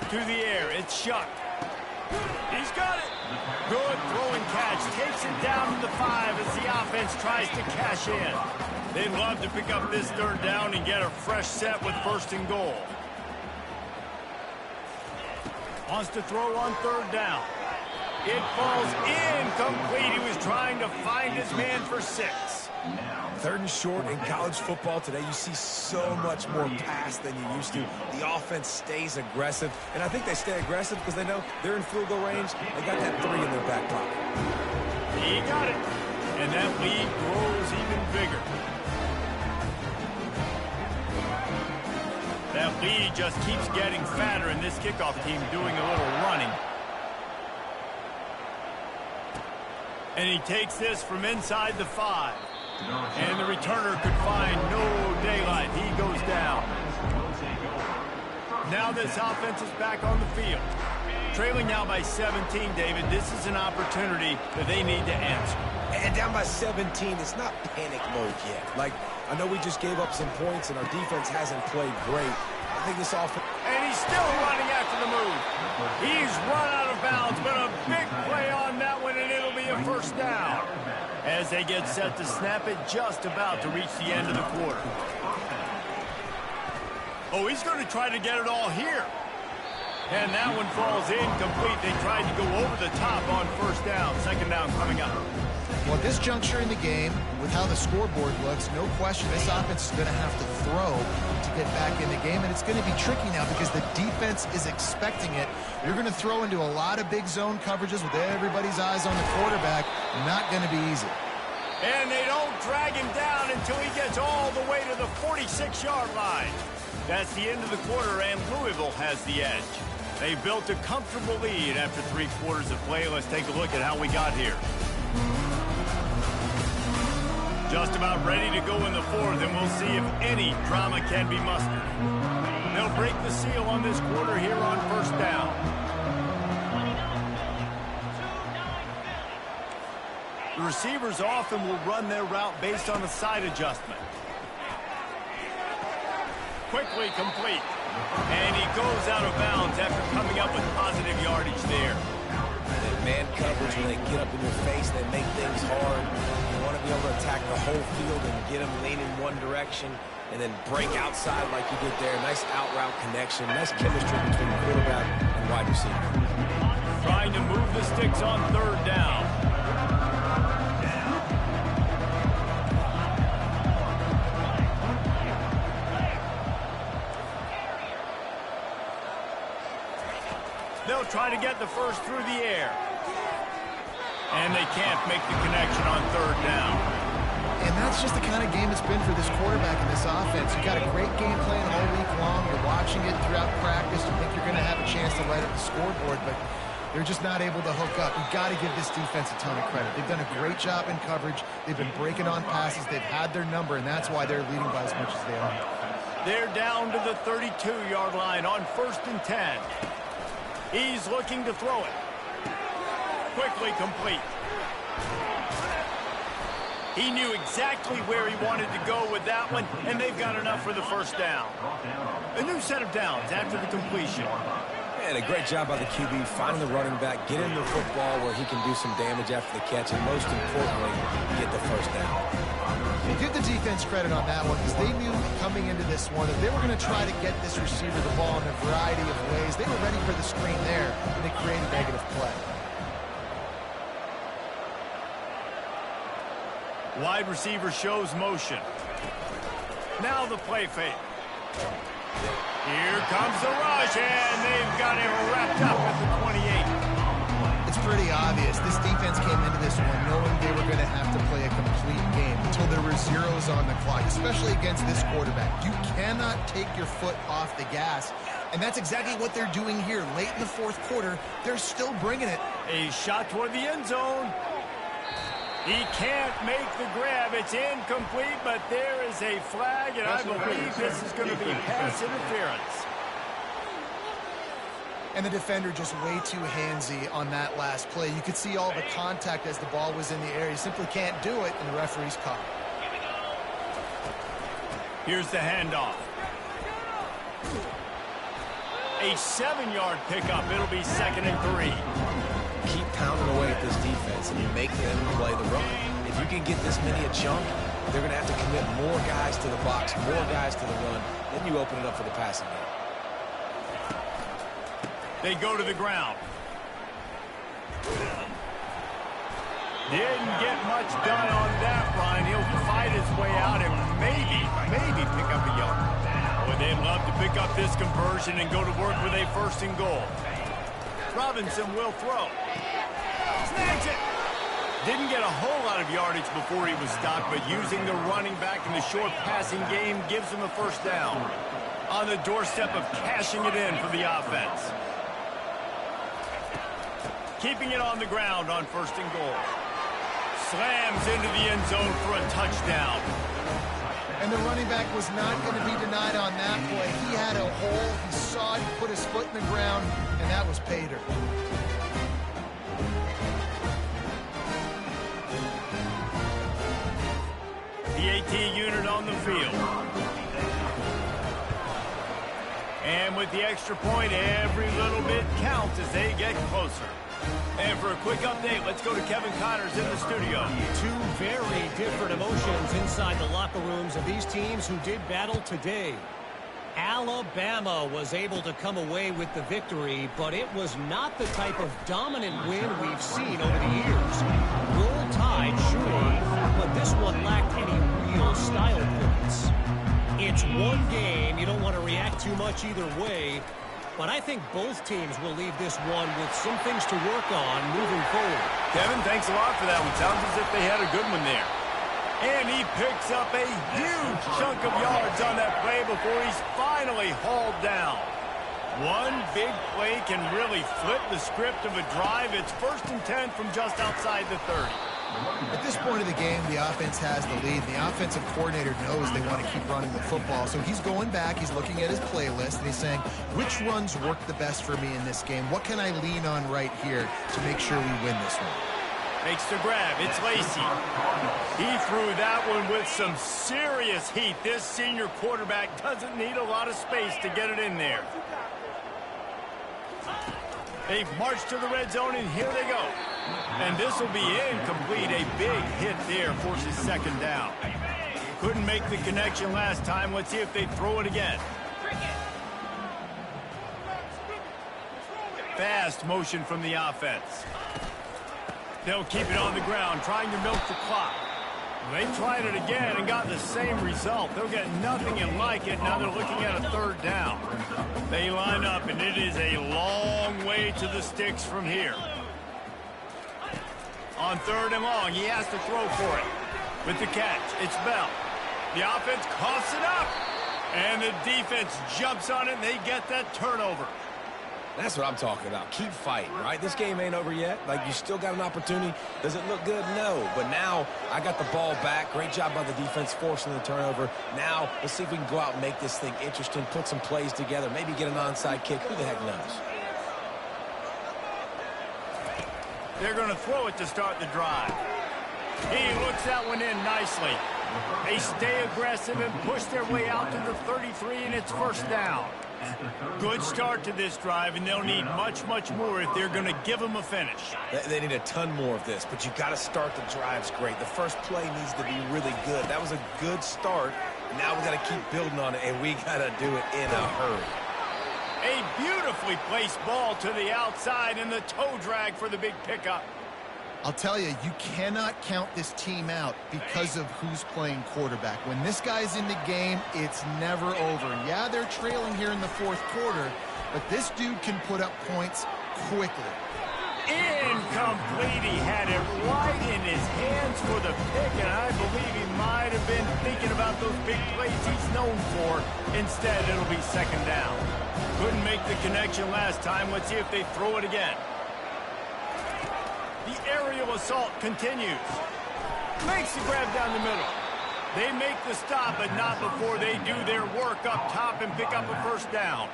To the air, it's Shuck. He's got it. Good throwing catch. Takes it down to the 5 as the offense tries to cash in. They'd love to pick up this third down and get a fresh set with first and goal. Wants to throw on third down. It falls incomplete. He was trying to find his man for 6. Third and short in college football today, you see so much more pass than you used to. The offense stays aggressive, and I think they stay aggressive because they know they're in field goal range. They got that 3 in their back pocket. He got it, and that lead grows even bigger. That lead just keeps getting fatter, and this kickoff team doing a little running. And he takes this from inside the 5. And the returner could find no daylight. He goes down. Now this offense is back on the field. Trailing now by 17, David. This is an opportunity that they need to answer. And down by 17, it's not panic mode yet. Like, I know we just gave up some points and our defense hasn't played great. I think this offense... And he's still running after the move. He's run out of bounds, but a big play on that one, and it'll be a first down. As they get set to snap it, just about to reach the end of the quarter. Oh, he's going to try to get it all here. And that one falls incomplete. They tried to go over the top on first down. Second down coming up. Well, at this juncture in the game, with how the scoreboard looks, no question this offense is going to have to throw to get back in the game, and it's going to be tricky now because the defense is expecting it. You're going to throw into a lot of big zone coverages with everybody's eyes on the quarterback. Not going to be easy. And they don't drag him down until he gets all the way to the 46-yard line. That's the end of the quarter, and Louisville has the edge. They built a comfortable lead after 3 quarters of play. Let's take a look at how we got here. Just about ready to go in the 4th, and we'll see if any drama can be mustered. They'll break the seal on this quarter here on first down. The receivers often will run their route based on a side adjustment. Quickly complete. And he goes out of bounds after coming up with positive yardage there. And man coverage, when they get up in your face, they make things hard. You want to be able to attack the whole field and get them leaning one direction and then break outside like you did there. Nice out route connection. Nice chemistry between the quarterback and wide receiver. Trying to move the sticks on third down. They'll try to get the first through the air. And they can't make the connection on third down. And that's just the kind of game it's been for this quarterback and this offense. You got a great game plan all week long. You're watching it throughout practice. You think you're going to have a chance to light up the scoreboard, but they're just not able to hook up. You've got to give this defense a ton of credit. They've done a great job in coverage. They've been breaking on passes. They've had their number, and that's why they're leading by as much as they are. They're down to the 32-yard line on 1st and 10. He's looking to throw it. Quickly complete. He knew exactly where he wanted to go with that one, and they've got enough for the first down. A new set of downs after the completion. And a great job by the QB, finding the running back, get him the football where he can do some damage after the catch, and most importantly, get the first down. Give the defense credit on that one because they knew coming into this one that they were going to try to get this receiver the ball in a variety of ways. They were ready for the screen there, and they created a negative play. Wide receiver shows motion. Now the play fake. Here comes the rush, and they've got him wrapped up at the 28. It's pretty obvious. This defense came into this one knowing they were going to have to play a complete game until there were zeros on the clock, especially against this quarterback. You cannot take your foot off the gas, and that's exactly what they're doing here. Late in the 4th quarter, they're still bringing it. A shot toward the end zone. He can't make the grab. It's incomplete, but there is a flag, and I believe this is going to be pass interference. And the defender just way too handsy on that last play. You could see all the contact as the ball was in the air. He simply can't do it, and the referee's caught. Here's the handoff. A 7-yard pickup. It'll be 2nd and 3. Keep pounding away at this defense and make them play the run. If you can get this many a chunk, they're going to have to commit more guys to the box, more guys to the run. Then you open it up for the passing game. They go to the ground. Didn't get much done on that run. He'll fight his way out and maybe pick up a yard. Boy, they'd love to pick up this conversion and go to work with a 1st and goal. Robinson will throw. Snags it. Didn't get a whole lot of yardage before he was stopped, but using the running back in the short passing game gives him a 1st down. On the doorstep of cashing it in for the offense. Keeping it on the ground on 1st and goal. Slams into the end zone for a touchdown. And the running back was not going to be denied on that play. He had a hole. He saw it, put his foot in the ground, and that was pay dirt. The AT unit on the field. And with the extra point, every little bit counts as they get closer. And for a quick update, let's go to Kevin Connors in the studio. Two very different emotions inside the locker rooms of these teams who did battle today. Alabama was able to come away with the victory, but it was not the type of dominant win we've seen over the years. Roll Tide, sure, but this one lacked any real style points. It's one game. You don't want to react too much either way. But I think both teams will leave this one with some things to work on moving forward. Kevin, thanks a lot for that one. Sounds as if they had a good one there. And he picks up a huge chunk of yards on that play before he's finally hauled down. One big play can really flip the script of a drive. It's 1st and 10 from just outside the 30. At this point of the game, the offense has the lead. The offensive coordinator knows they want to keep running the football. So he's going back, he's looking at his playlist, and he's saying, which runs work the best for me in this game? What can I lean on right here to make sure we win this one? Makes the grab. It's Lacy. He threw that one with some serious heat. This senior quarterback doesn't need a lot of space to get it in there. They've marched to the red zone, and here they go. And this will be incomplete. A big hit there forces 2nd down. Couldn't make the connection last time. Let's see if they throw it again. Fast motion from the offense. They'll keep it on the ground, trying to milk the clock. They tried it again and got the same result. They'll get nothing and like it. Now they're looking at a 3rd down. They line up, and it is a long way to the sticks from here. On 3rd and long, he has to throw for it. With the catch, it's Bell. The offense coughs it up. And the defense jumps on it, and they get that turnover. That's what I'm talking about. Keep fighting, right? This game ain't over yet. Like, you still got an opportunity. Does it look good? No. But now I got the ball back. Great job by the defense forcing the turnover. Now let's see if we can go out and make this thing interesting, put some plays together, maybe get an onside kick. Who the heck knows? They're going to throw it to start the drive. He looks that one in nicely. They stay aggressive and push their way out to the 33, and it's 1st down. Good start to this drive, and they'll need much, much more if they're going to give them a finish. They need a ton more of this, but you got to start the drives great. The first play needs to be really good. That was a good start. Now we got to keep building on it, and we got to do it in a hurry. A beautifully placed ball to the outside, and the toe drag for the big pickup. I'll tell you, you cannot count this team out because of who's playing quarterback. When this guy's in the game, it's never over. Yeah, they're trailing here in the 4th quarter, but this dude can put up points quickly. Incomplete. He had it right in his hands for the pick, and I believe he might have been thinking about those big plays he's known for. Instead, it'll be 2nd down. Couldn't make the connection last time. Let's see if they throw it again. The aerial assault continues. Makes the grab down the middle. They make the stop, but not before they do their work up top and pick up a 1st down.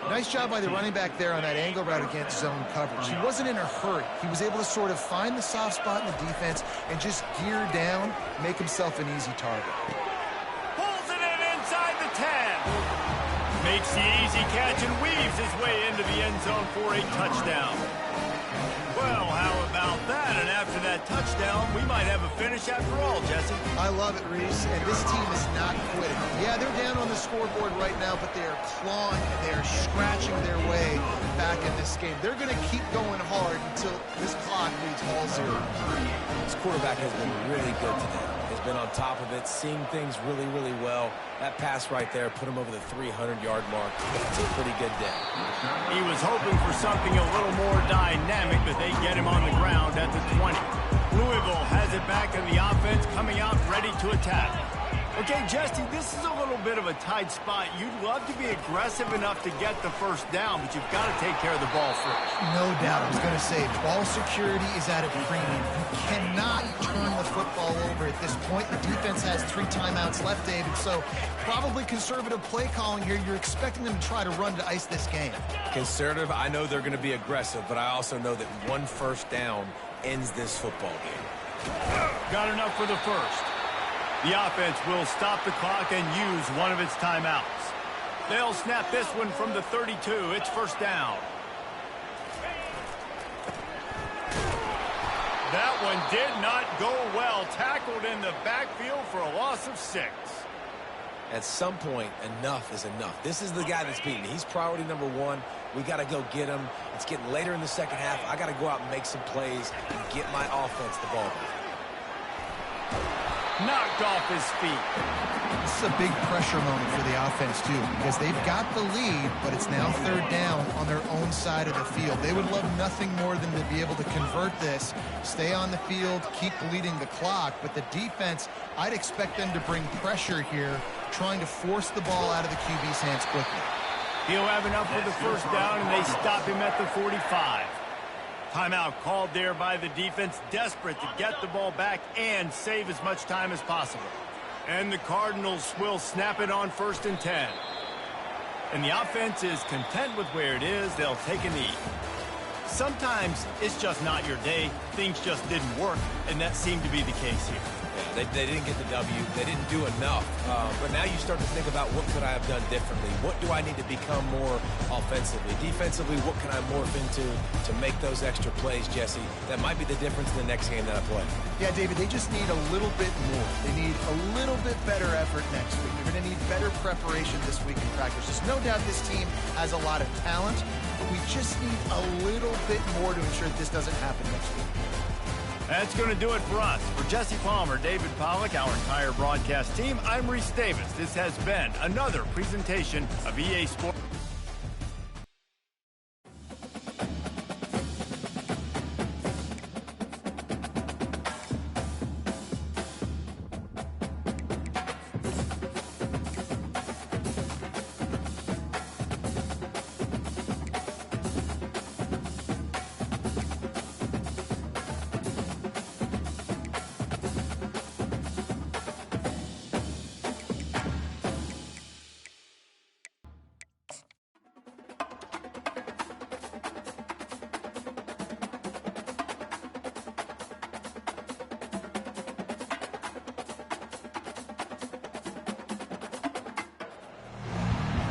Nice job by the running back there on that angle route against zone coverage. He wasn't in a hurry. He was able to sort of find the soft spot in the defense and just gear down, make himself an easy target. Pulls it in inside the 10. Makes the easy catch and weaves his way into the end zone for a touchdown. Well, how about that? And after that touchdown, we might have a finish after all, Jesse. I love it, Reese, and this team is not quitting. Yeah, they're down on the scoreboard right now, but they are clawing and they are scratching their way back in this game. They're going to keep going hard until this clock reads all zero. This quarterback has been really good today. He's been on top of it, seeing things really, really well. That pass right there put him over the 300-yard mark. It's a pretty good day. He was hoping for something a little more dynamic, but they get him on the ground at the 20. Louisville has it back in the offense, coming out ready to attack. Okay, Jesse, this is a little bit of a tight spot. You'd love to be aggressive enough to get the first down, but you've got to take care of the ball first. No doubt. I was going to say, ball security is at a premium. You cannot turn the football over at this point. The defense has 3 timeouts left, David, so probably conservative play calling here. You're expecting them to try to run to ice this game. Conservative, I know they're going to be aggressive, but I also know that 1 first down ends this football game. Got enough for the first. The offense will stop the clock and use one of its timeouts. They'll snap this one from the 32. It's first down. That one did not go well. Tackled in the backfield for a loss of 6. At some point, enough is enough. This is the guy that's beaten. He's priority number 1. We got to go get him. It's getting later in the second half. I got to go out and make some plays and get my offense the ball back. Knocked off his feet. This is a big pressure moment for the offense, too, because they've got the lead, but it's now third down on their own side of the field. They would love nothing more than to be able to convert this, stay on the field, keep bleeding the clock. But the defense, I'd expect them to bring pressure here, trying to force the ball out of the QB's hands quickly. He'll have enough for the first down, and they stop him at the 45. Timeout called there by the defense, desperate to get the ball back and save as much time as possible. And the Cardinals will snap it on 1st and 10. And the offense is content with where it is. They'll take a knee. Sometimes it's just not your day. Things just didn't work, and that seemed to be the case here. Yeah, they didn't get the W. They didn't do enough. But now you start to think about what could I have done differently? What do I need to become more offensively? Defensively, what can I morph into to make those extra plays, Jesse? That might be the difference in the next game that I play. Yeah, David, they just need a little bit more. They need a little bit better effort next week. They're going to need better preparation this week in practice. There's no doubt this team has a lot of talent, but we just need a little bit more to ensure that this doesn't happen next week. That's going to do it for us. For Jesse Palmer, David Pollack, our entire broadcast team, I'm Reese Davis. This has been another presentation of EA Sports.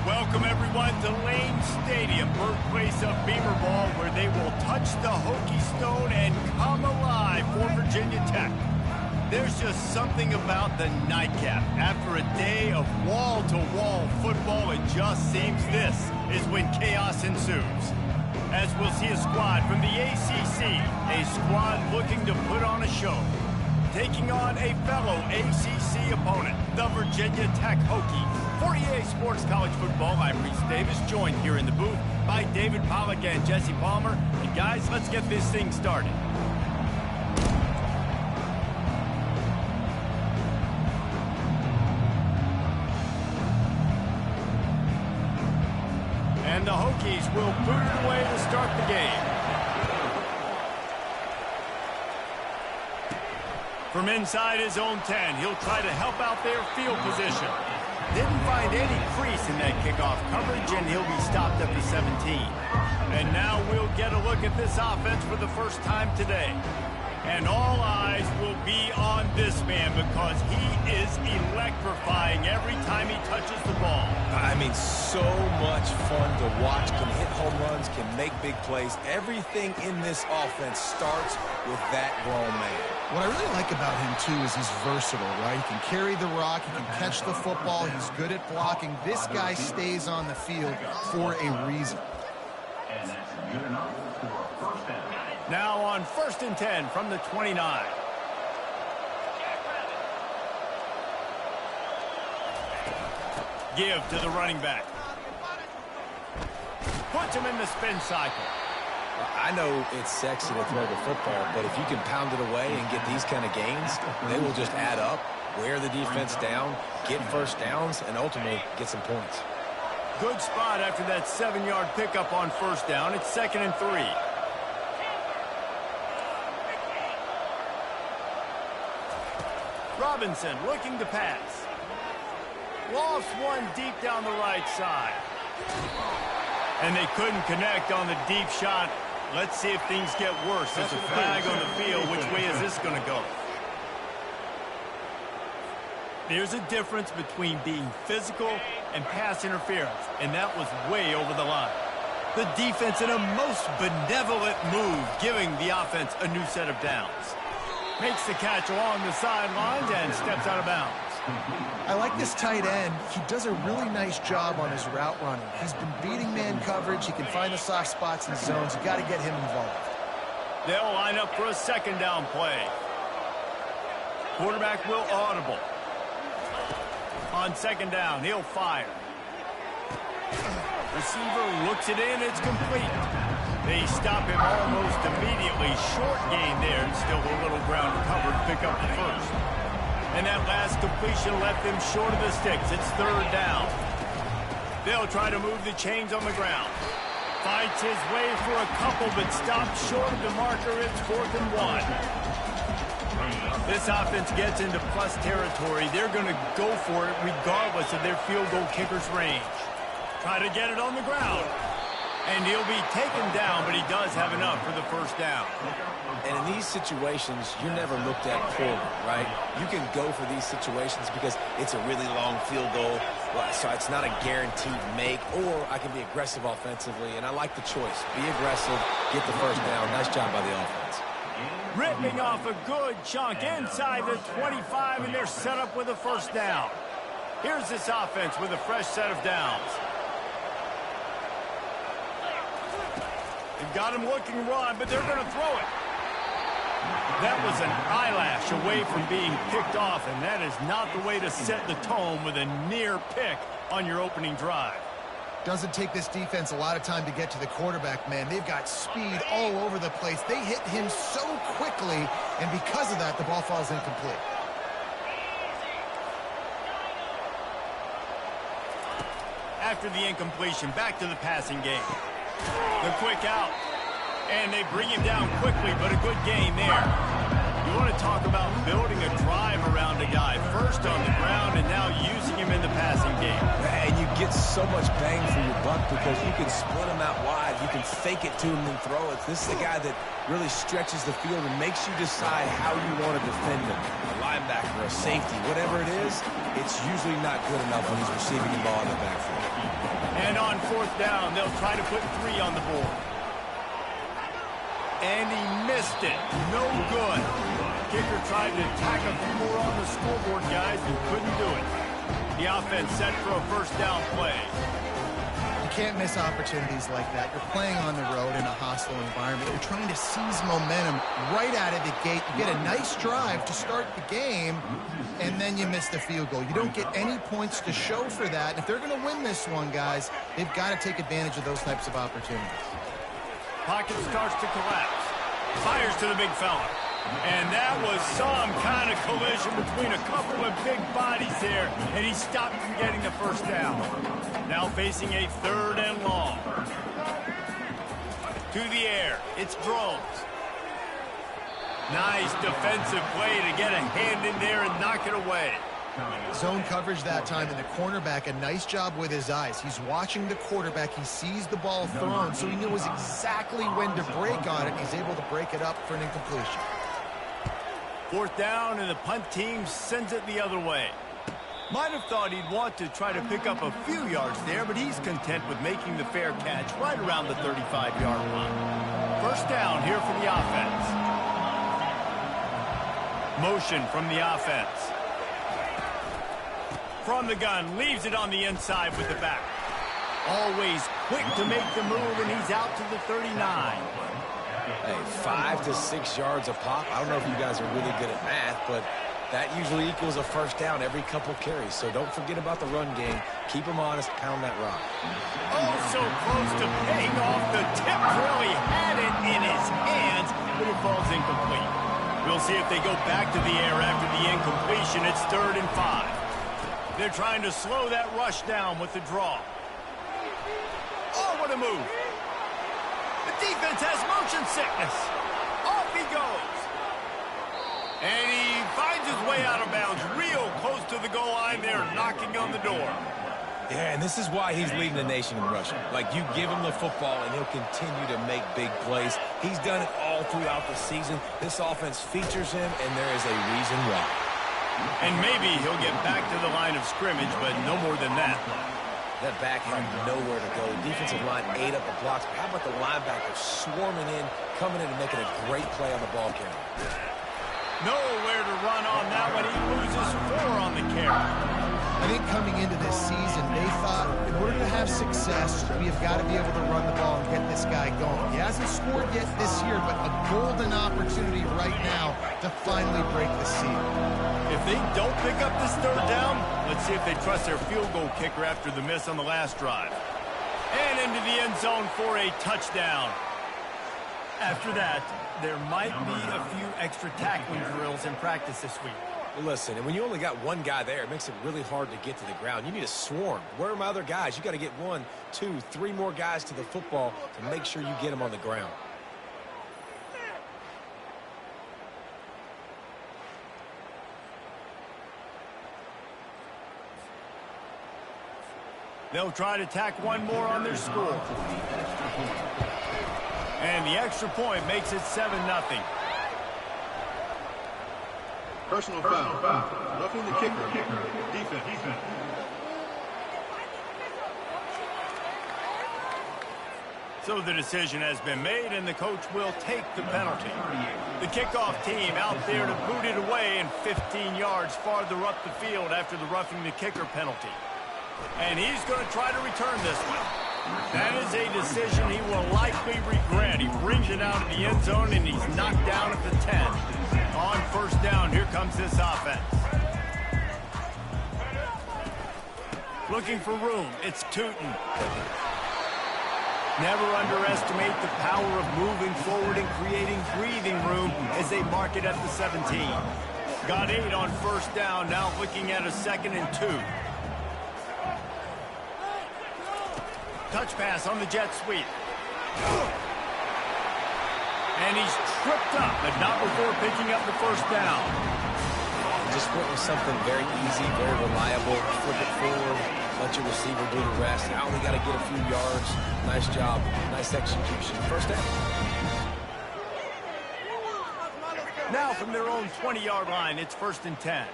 Welcome, everyone, to Lane Stadium, birthplace of Beamer Ball, where they will touch the Hokie Stone and come alive for Virginia Tech. There's just something about the nightcap. After a day of wall-to-wall football, it just seems this is when chaos ensues. As we'll see a squad from the ACC, a squad looking to put on a show, taking on a fellow ACC opponent, the Virginia Tech Hokies. For EA Sports College Football, I'm Reese Davis, joined here in the booth by David Pollack and Jesse Palmer. And guys, let's get this thing started. And the Hokies will boot it away to start the game. From inside his own 10, he'll try to help out their field position. Didn't find any crease in that kickoff coverage, and he'll be stopped at the 17. And now we'll get a look at this offense for the first time today. And all eyes will be on this man because he is electrifying every time he touches the ball. I mean, so much fun to watch. Can hit home runs, can make big plays. Everything in this offense starts with that grown man. What I really like about him, too, is he's versatile, right? He can carry the rock, he can catch the football, he's good at blocking. This guy stays on the field for a reason. And that's good enough for a first down. Now on 1st and 10 from the 29. Give to the running back. Puts him in the spin cycle. I know it's sexy to throw the football, but if you can pound it away and get these kind of gains, they will just add up, wear the defense down, get first downs, and ultimately get some points. Good spot after that 7-yard pickup on 1st down. It's 2nd and 3. Robinson looking to pass. Lost one deep down the right side. And they couldn't connect on the deep shot. Let's see if things get worse. There's a flag on the field. Which way is this going to go? There's a difference between being physical and pass interference, and that was way over the line. The defense in a most benevolent move, giving the offense a new set of downs. Makes the catch along the sidelines and steps out of bounds. I like this tight end. He does a really nice job on his route running. He's been beating man coverage. He can find the soft spots and zones. You got to get him involved. They'll line up for a 2nd down play. Quarterback will audible. On 2nd down, he'll fire. Receiver looks it in. It's complete. They stop him almost immediately. Short gain there, and still a little ground covered. Pick up the first. And that last completion left him short of the sticks. It's 3rd down. They'll try to move the chains on the ground. Fights his way for a couple, but stops short of the marker. It's 4th and 1. This offense gets into plus territory. They're going to go for it regardless of their field goal kicker's range. Try to get it on the ground. And he'll be taken down, but he does have enough for the 1st down. And in these situations, you're never looked at poorly, right? You can go for these situations because it's a really long field goal, so it's not a guaranteed make, or I can be aggressive offensively, and I like the choice. Be aggressive, get the 1st down. Nice job by the offense. Ripping off a good chunk inside the 25, and they're set up with a 1st down. Here's this offense with a fresh set of downs. They've got him looking run, but they're going to throw it. That was an eyelash away from being picked off, and that is not the way to set the tone with a near pick on your opening drive. Doesn't take this defense a lot of time to get to the quarterback, man. They've got speed all over the place. They hit him so quickly, and because of that, the ball falls incomplete. After the incompletion, back to the passing game. The quick out. And they bring him down quickly, but a good game there. You want to talk about building a drive around a guy. First on the ground and now using him in the passing game. And you get so much bang for your buck because you can split him out wide. You can fake it to him and throw it. This is the guy that really stretches the field and makes you decide how you want to defend him. A linebacker, a safety, whatever it is, it's usually not good enough when he's receiving the ball in the backfield. And on 4th down, they'll try to put 3 on the board. And he missed it. No good. Kicker tried to tack a few more on the scoreboard, guys, and couldn't do it. The offense set for a 1st down play. You can't miss opportunities like that. You're playing on the road in a hostile environment. You're trying to seize momentum right out of the gate. You get a nice drive to start the game, and then you miss the field goal. You don't get any points to show for that. If they're going to win this one, guys, they've got to take advantage of those types of opportunities. Pocket starts to collapse. Fires to the big fella. And that was some kind of collision between a couple of big bodies there, and he stopped from getting the 1st down. Now facing a 3rd and long. To the air. It's Drones. Nice defensive play to get a hand in there and knock it away. Zone coverage that time, and the cornerback, a nice job with his eyes. He's watching the quarterback. He sees the ball thrown, so he knows exactly when to break on it. He's able to break it up for an incompletion. 4th down, and the punt team sends it the other way. Might have thought he'd want to try to pick up a few yards there, but he's content with making the fair catch right around the 35-yard line. First down here for the offense. Motion from the offense. From the gun, leaves it on the inside with the back. Always quick to make the move, and he's out to the 39. Hey, 5 to 6 yards a pop. I don't know if you guys are really good at math, but that usually equals a first down every couple carries. So don't forget about the run game. Keep them honest, pound that rock. Oh, so close to paying off. The tip really had it in his hands, but it falls incomplete. We'll see if they go back to the air after the incompletion. It's 3rd and 5. They're trying to slow that rush down with the draw. Oh, what a move. The defense has motion sickness. Off he goes. And he finds his way out of bounds real close to the goal line there, knocking on the door. Yeah, and this is why he's leading the nation in rushing. Like, you give him the football, and he'll continue to make big plays. He's done it all throughout the season. This offense features him, and there is a reason why. And maybe he'll get back to the line of scrimmage, but no more than that. That back had nowhere to go. Defensive line ate up the blocks. How about the linebackers swarming in, coming in and making a great play on the ball carrier? Nowhere to run on that one. He loses 4 on the carry. I think coming into this season, they thought in order to have success, we have got to be able to run the ball and get this guy going. He hasn't scored yet this year, but a golden opportunity right now to finally break the seal. If they don't pick up this 3rd down, let's see if they trust their field goal kicker after the miss on the last drive. And into the end zone for a touchdown. After that, there might be a few extra tackling drills in practice this week. Well, listen, and when you only got one guy there, it makes it really hard to get to the ground. You need a swarm. Where are my other guys? You got to get 1, 2, 3 more guys to the football to make sure you get them on the ground. They'll try to tack 1 more on their score. And the extra point makes it 7-0. Personal foul. Roughing the kicker. Defense. So the decision has been made, and the coach will take the penalty. The kickoff team out there to boot it away and 15 yards farther up the field after the roughing the kicker penalty. And he's going to try to return this one. That is a decision he will likely regret. He brings it out of the end zone, and he's knocked down at the 10. On first down, here comes this offense. Looking for room, it's Tootin. Never underestimate the power of moving forward and creating breathing room as they mark it at the 17. Got 8 on first down, now looking at a 2nd and 2. Touch pass on the jet sweep. And he's tripped up, but not before picking up the first down. Just went with something very easy, very reliable. Flip it forward, let your receiver do the rest. I only got to get a few yards. Nice job, nice execution. First down. Now from their own 20-yard line, it's 1st and 10.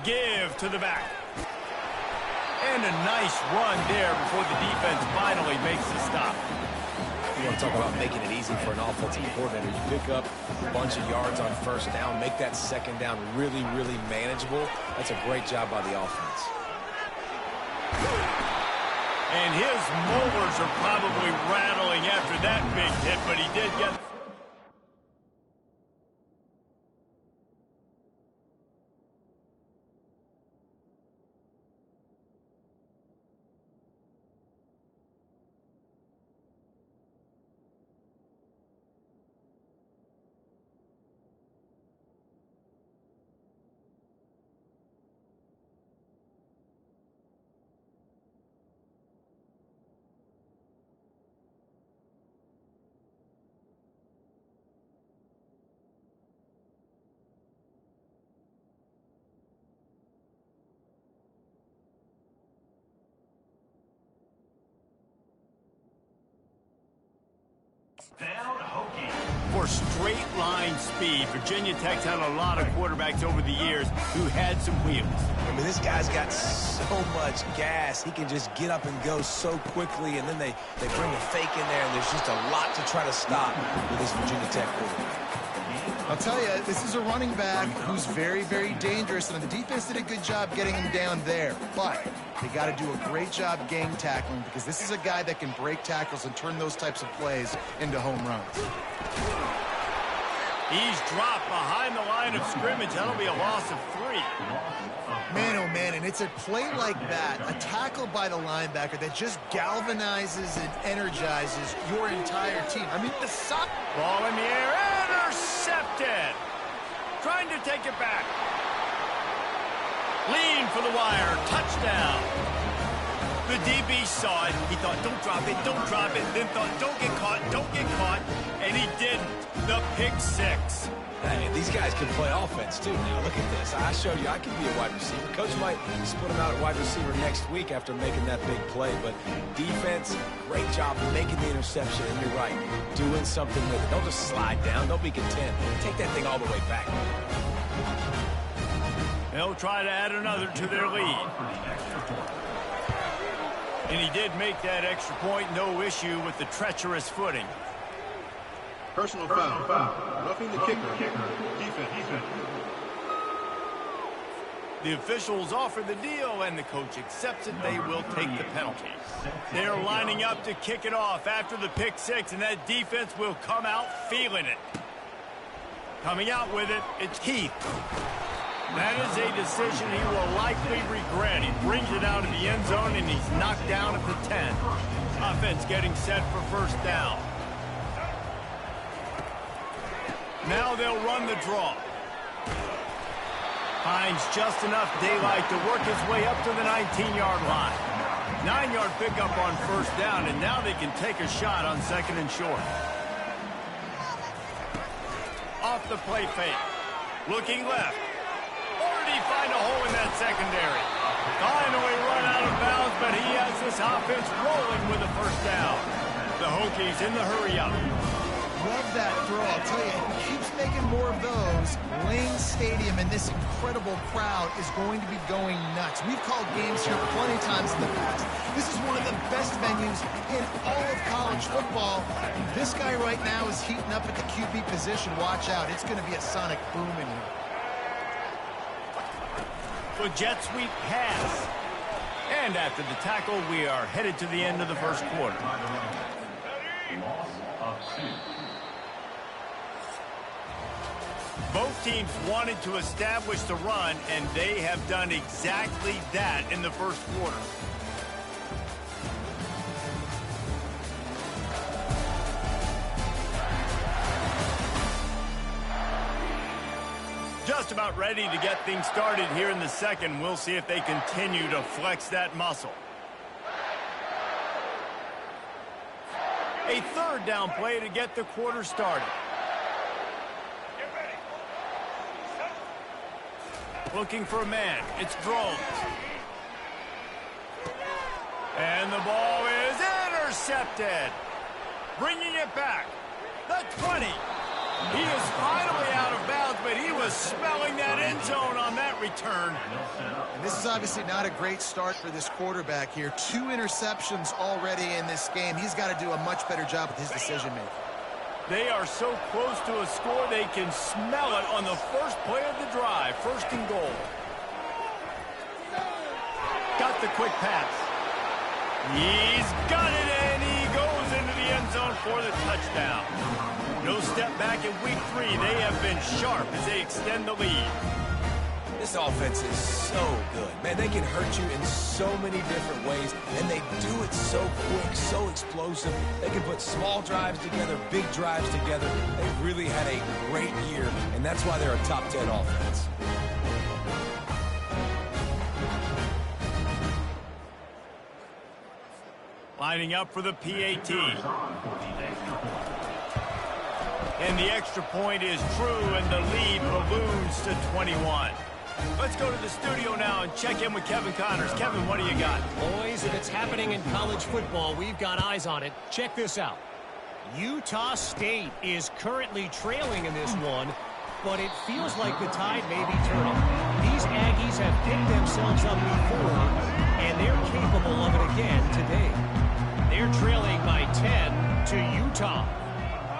Give to the back. And a nice run there before the defense finally makes the stop. You want to talk about making it easy for an offensive coordinator. You pick up a bunch of yards on first down, make that 2nd down really, really manageable. That's a great job by the offense. And his molars are probably rattling after that big hit, but he did get... Down Hokie. for straight line speed. Virginia Tech's had a lot of quarterbacks over the years who had some wheels. I mean, this guy's got so much gas. He can just get up and go so quickly, and then they bring the fake in there, and there's just a lot to try to stop with this Virginia Tech quarterback. I'll tell you, this is a running back who's very, very dangerous, and the defense did a good job getting him down there. But they got to do a great job gang tackling, because this is a guy that can break tackles and turn those types of plays into home runs. He's dropped behind the line of scrimmage. That'll be a loss of 3. Man, oh man, and it's a play like that, a tackle by the linebacker that just galvanizes and energizes your entire team. I mean, the sock. Ball in the air, intercepted. Trying to take it back. Lean for the wire, touchdown. The DB saw it. He thought, don't drop it, don't drop it. Then thought, don't get caught, and he didn't. The pick 6. Hey, these guys can play offense, too. Now, look at this. I showed you I can be a wide receiver. Coach might split him out at wide receiver next week after making that big play. But defense, great job making the interception. And you're right, doing something with it. Don't just slide down. Don't be content. Take that thing all the way back. They'll try to add another to their lead. And he did make that extra point. No issue with the treacherous footing. Personal foul. Roughing the kicker. Defense. The officials offer the deal, and the coach accepts it. They will take the penalty. They're lining up to kick it off after the pick 6, and that defense will come out feeling it. Coming out with it, it's Heath. That is a decision he will likely regret. He brings it out of the end zone, and he's knocked down at the 10. Offense getting set for first down. Now they'll run the draw. Finds just enough daylight to work his way up to the 19-yard line. 9-yard pickup on first down, and now they can take a shot on 2nd and short. Off the play fake. Looking left. Or did he find a hole in that secondary? Finally run out of bounds, but he has this offense rolling with a first down. The Hokies in the hurry-up. Love that throw. I'll tell you, if he keeps making more of those, Lane Stadium and this incredible crowd is going to be going nuts. We've called games here plenty of times in the past. This is one of the best venues in all of college football. This guy right now is heating up at the QB position. Watch out. It's going to be a sonic boom in here. The jet sweep pass. And after the tackle, we are headed to the end of the first quarter. Loss of 6. Both teams wanted to establish the run, and they have done exactly that in the first quarter. Just about ready to get things started here in the second. We'll see if they continue to flex that muscle. A 3rd down play to get the quarter started. Looking for a man. It's Drones. And the ball is intercepted. Bringing it back. The 20. He is finally out of bounds, but he was smelling that end zone on that return. And this is obviously not a great start for this quarterback here. 2 interceptions already in this game. He's got to do a much better job with his decision-making. They are so close to a score, they can smell it on the first play of the drive. 1st and goal. Got the quick pass. He's got it, and he goes into the end zone for the touchdown. No step back in week 3. They have been sharp as they extend the lead. This offense is so good. Man, they can hurt you in so many different ways, and they do it so quick, so explosive. They can put small drives together, big drives together. They've really had a great year, and that's why they're a top 10 offense. Lining up for the PAT. And the extra point is true, and the lead balloons to 21. Let's go to the studio now and check in with Kevin Connors. Kevin, what do you got? Boys, if it's happening in college football, we've got eyes on it. Check this out. Utah State is currently trailing in this one, but it feels like the tide may be turning. These Aggies have picked themselves up before, and they're capable of it again today. They're trailing by 10 to Utah.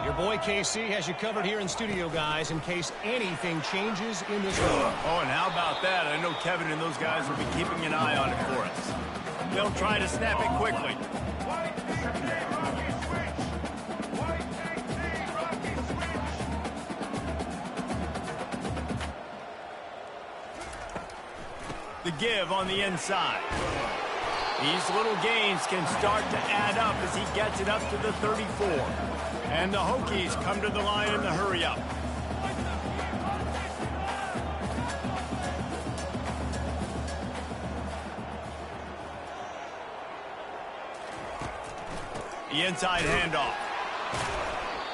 Your boy KC has you covered here in studio, guys, in case anything changes in this one. Oh, and how about that? I know Kevin and those guys will be keeping an eye on it for us. They'll try to snap it quickly. The give on the inside. These little gains can start to add up as he gets it up to the 34. And the Hokies come to the line in the hurry-up. The inside handoff.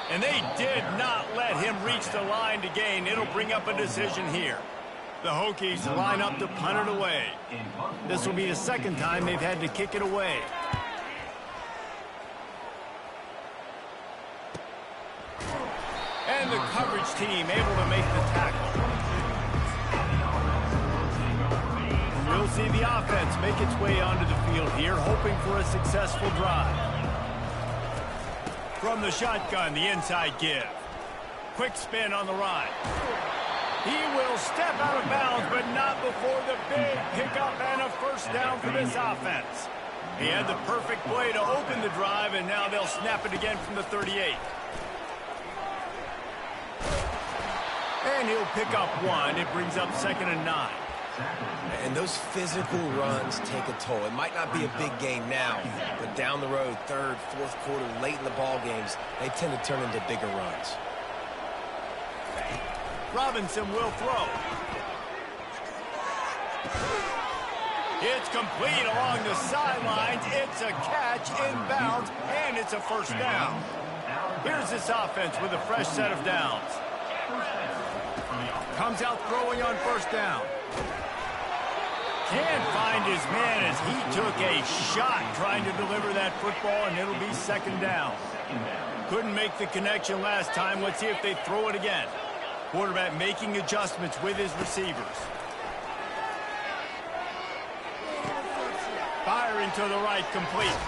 And they did not let him reach the line to gain. It'll bring up a decision here. The Hokies line up to punt it away. This will be the second time they've had to kick it away. And the coverage team able to make the tackle. We'll see the offense make its way onto the field here, hoping for a successful drive. From the shotgun, the inside give. Quick spin on the ride. He will step out of bounds, but not before the big pickup and a first down for this offense. He had the perfect play to open the drive, and now they'll snap it again from the 38. And he'll pick up one. It brings up 2nd and 9. And those physical runs take a toll. It might not be a big game now, but down the road, 3rd, 4th quarter, late in the ball games, they tend to turn into bigger runs. Robinson will throw. It's complete along the sidelines. It's a catch inbounds, and it's a first down. Here's this offense with a fresh set of downs. Comes out throwing on first down. Can't find his man as he took a shot trying to deliver that football, and it'll be 2nd down. Couldn't make the connection last time. Let's see if they throw it again. Quarterback making adjustments with his receivers. Firing to the right, complete.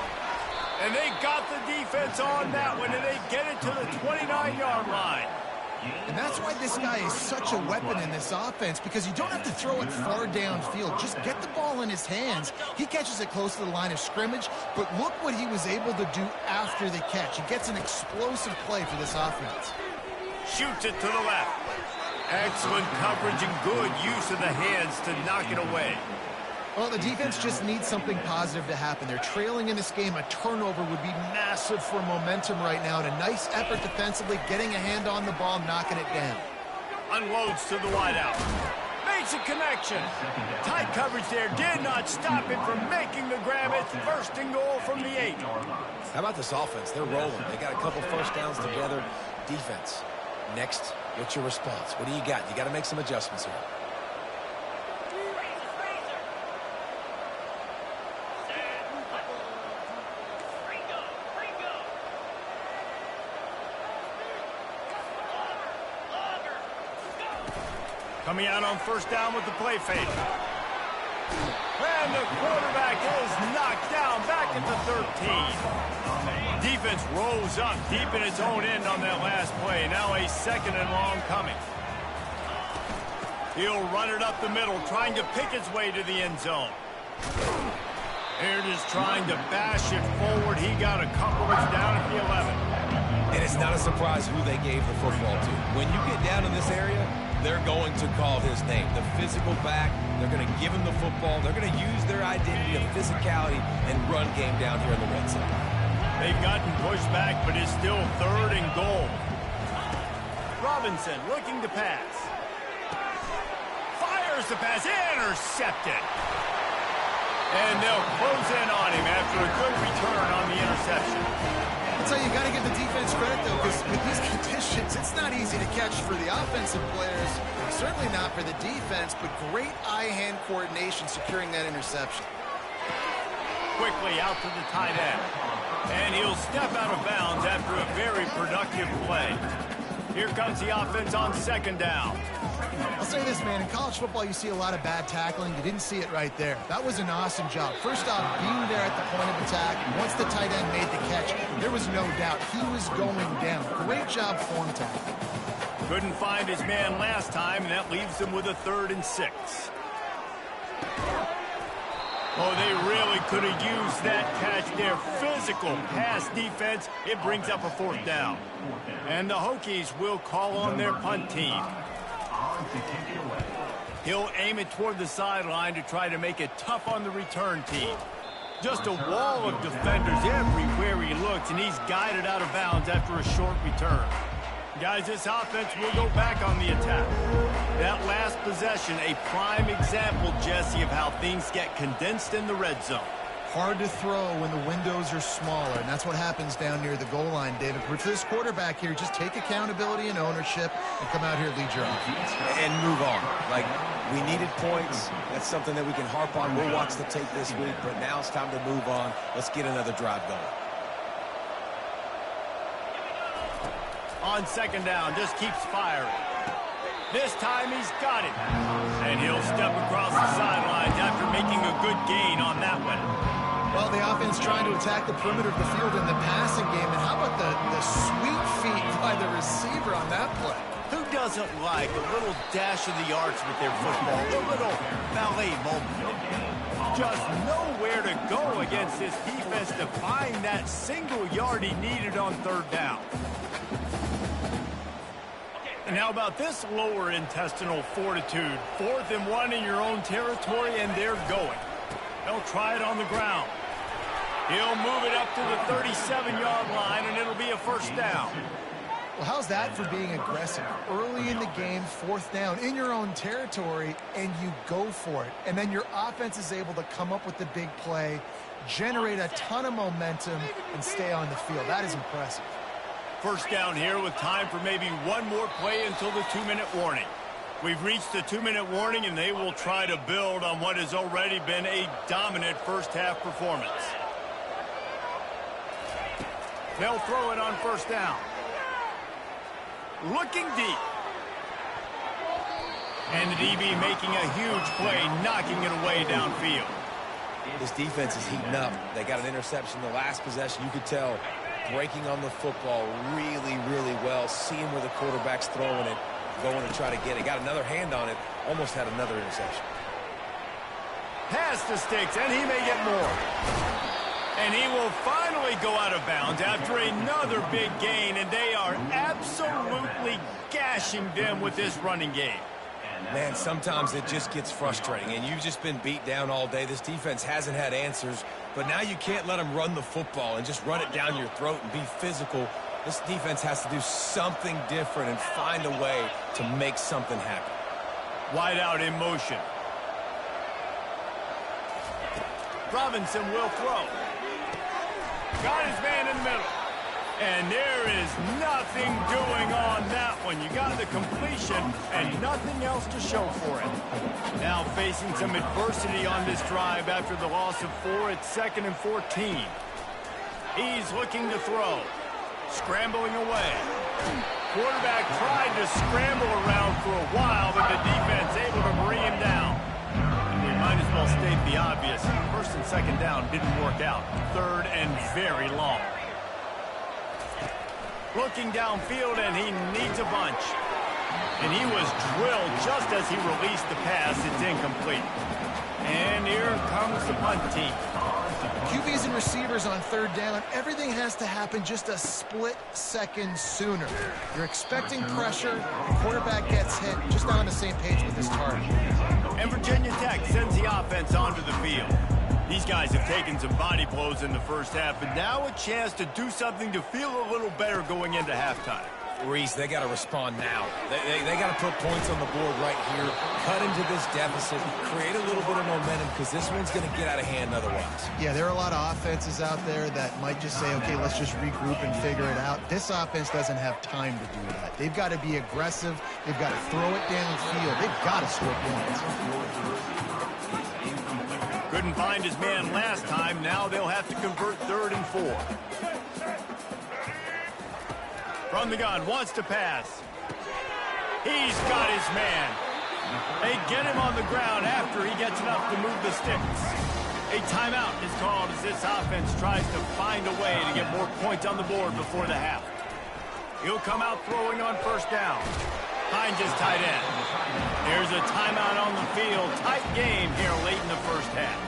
And they got the defense on that one, and they get it to the 29-yard line. And that's why this guy is such a weapon in this offense, because you don't have to throw it far downfield. Just get the ball in his hands. He catches it close to the line of scrimmage, but look what he was able to do after the catch. He gets an explosive play for this offense. Shoots it to the left. Excellent coverage and good use of the hands to knock it away. Well, the defense just needs something positive to happen. They're trailing in this game. A turnover would be massive for momentum right now. And a nice effort defensively, getting a hand on the ball, knocking it down. Unloads to the wideout. Makes a connection. Tight coverage there did not stop it from making the grab. It's 1st and goal from the 8. How about this offense? They're rolling. They got a couple first downs together. Defense. Next, what's your response? What do you got? You got to make some adjustments here. Coming out on first down with the play fake. And the quarterback is knocked down back at the 13. Defense rolls up deep in its own end on that last play. Now a 2nd and long coming. He'll run it up the middle, trying to pick its way to the end zone. Here it is trying to bash it forward. He got a couple. It's down at the 11. And it's not a surprise who they gave the football to. When you get down in this area, they're going to call his name. The physical back, they're going to give him the football. They're going to use their identity of physicality and run game down here in the red zone. They've gotten pushed back, but it's still 3rd and goal. Robinson looking to pass. Fires the pass, intercepted. And they'll close in on him after a good return on the interception. I'll tell you, you got to give the defense credit, though, because with these conditions, it's not easy to catch for the offensive players. Certainly not for the defense, but great eye-hand coordination securing that interception. Quickly out to the tight end. And he'll step out of bounds after a very productive play. Here comes the offense on second down. I'll say this, man. In college football, you see a lot of bad tackling. You didn't see it right there. That was an awesome job. First off, being there at the point of attack. Once the tight end made the catch, there was no doubt he was going down. Great job form tackling. Couldn't find his man last time, and that leaves him with a 3rd and 6. Oh, they really could have used that catch there. Physical pass defense. It brings up a 4th down. And the Hokies will call on their punt team. He'll aim it toward the sideline to try to make it tough on the return team. Just a wall of defenders everywhere he looks, and he's guided out of bounds after a short return. Guys, this offense will go back on the attack. That last possession, a prime example, Jesse, of how things get condensed in the red zone. Hard to throw when the windows are smaller, and that's what happens down near the goal line, David. For this quarterback here, just take accountability and ownership and come out here and lead your offense. And move on. Like, we needed points. That's something that we can harp on. We'll watch the tape this week, but now it's time to move on. Let's get another drive going. On second down, just keeps firing. This time he's got it. And he'll step across the sidelines after making a good gain on that one. Well, the offense trying to attack the perimeter of the field in the passing game. And how about the sweet feet by the receiver on that play? Who doesn't like a little dash of the arts with their football? A little ballet moment. Just nowhere to go against this defense to find that single yard he needed on 3rd down. And how about this lower intestinal fortitude? 4th and 1 in your own territory, and they're going. They'll try it on the ground. He'll move it up to the 37-yard line, and it'll be a 1st down. Well, how's that for being aggressive? Early in the game, 4th down, in your own territory, and you go for it. And then your offense is able to come up with the big play, generate a ton of momentum, and stay on the field. That is impressive. 1st down here with time for maybe one more play until the 2-minute warning. We've reached the 2-minute warning, and they will try to build on what has already been a dominant first-half performance. They'll throw it on 1st down. Looking deep. And the DB making a huge play, knocking it away downfield. This defense is heating up. They got an interception the last possession. You could tell breaking on the football really, really well, seeing where the quarterback's throwing it, going to try to get it. Got another hand on it, almost had another interception. Pass the sticks, and he may get more. And he will finally go out of bounds after another big gain, and they are absolutely gashing them with this running game. Man, sometimes it just gets frustrating, and you've just been beat down all day. This defense hasn't had answers, but now you can't let them run the football and just run it down your throat and be physical. This defense has to do something different and find a way to make something happen. Wide out in motion. Robinson will throw. Got his man in the middle. And there is nothing doing on that one. You got the completion and nothing else to show for it. Now facing some adversity on this drive after the loss of 4 at 2nd and 14. He's looking to throw. Scrambling away. Quarterback tried to scramble around for a while, but the defense able to bring him down. And we might as well state the obvious. 1st and 2nd down didn't work out. 3rd and very long. Looking downfield, and he needs a bunch. And he was drilled just as he released the pass. It's incomplete. And here comes the punt team. QBs and receivers on 3rd down, everything has to happen just a split second sooner. You're expecting pressure, the quarterback gets hit, just not on the same page with his target. And Virginia Tech sends the offense onto the field. These guys have taken some body blows in the first half, but now a chance to do something to feel a little better going into halftime. Reese, they got to respond now. They got to put points on the board right here, cut into this deficit, create a little bit of momentum, because this one's going to get out of hand otherwise. Yeah, there are a lot of offenses out there that might just say, okay, let's just regroup and figure it out. This offense doesn't have time to do that. They've got to be aggressive. They've got to throw it downfield. They've got to score points. Good Couldn't find his man last time. Now they'll have to convert 3rd and 4. From the gun, wants to pass. He's got his man. They get him on the ground after he gets enough to move the sticks. A timeout is called as this offense tries to find a way to get more points on the board before the half. He'll come out throwing on 1st down. Finds his tight end. There's a timeout on the field. Tight game here late in the 1st half.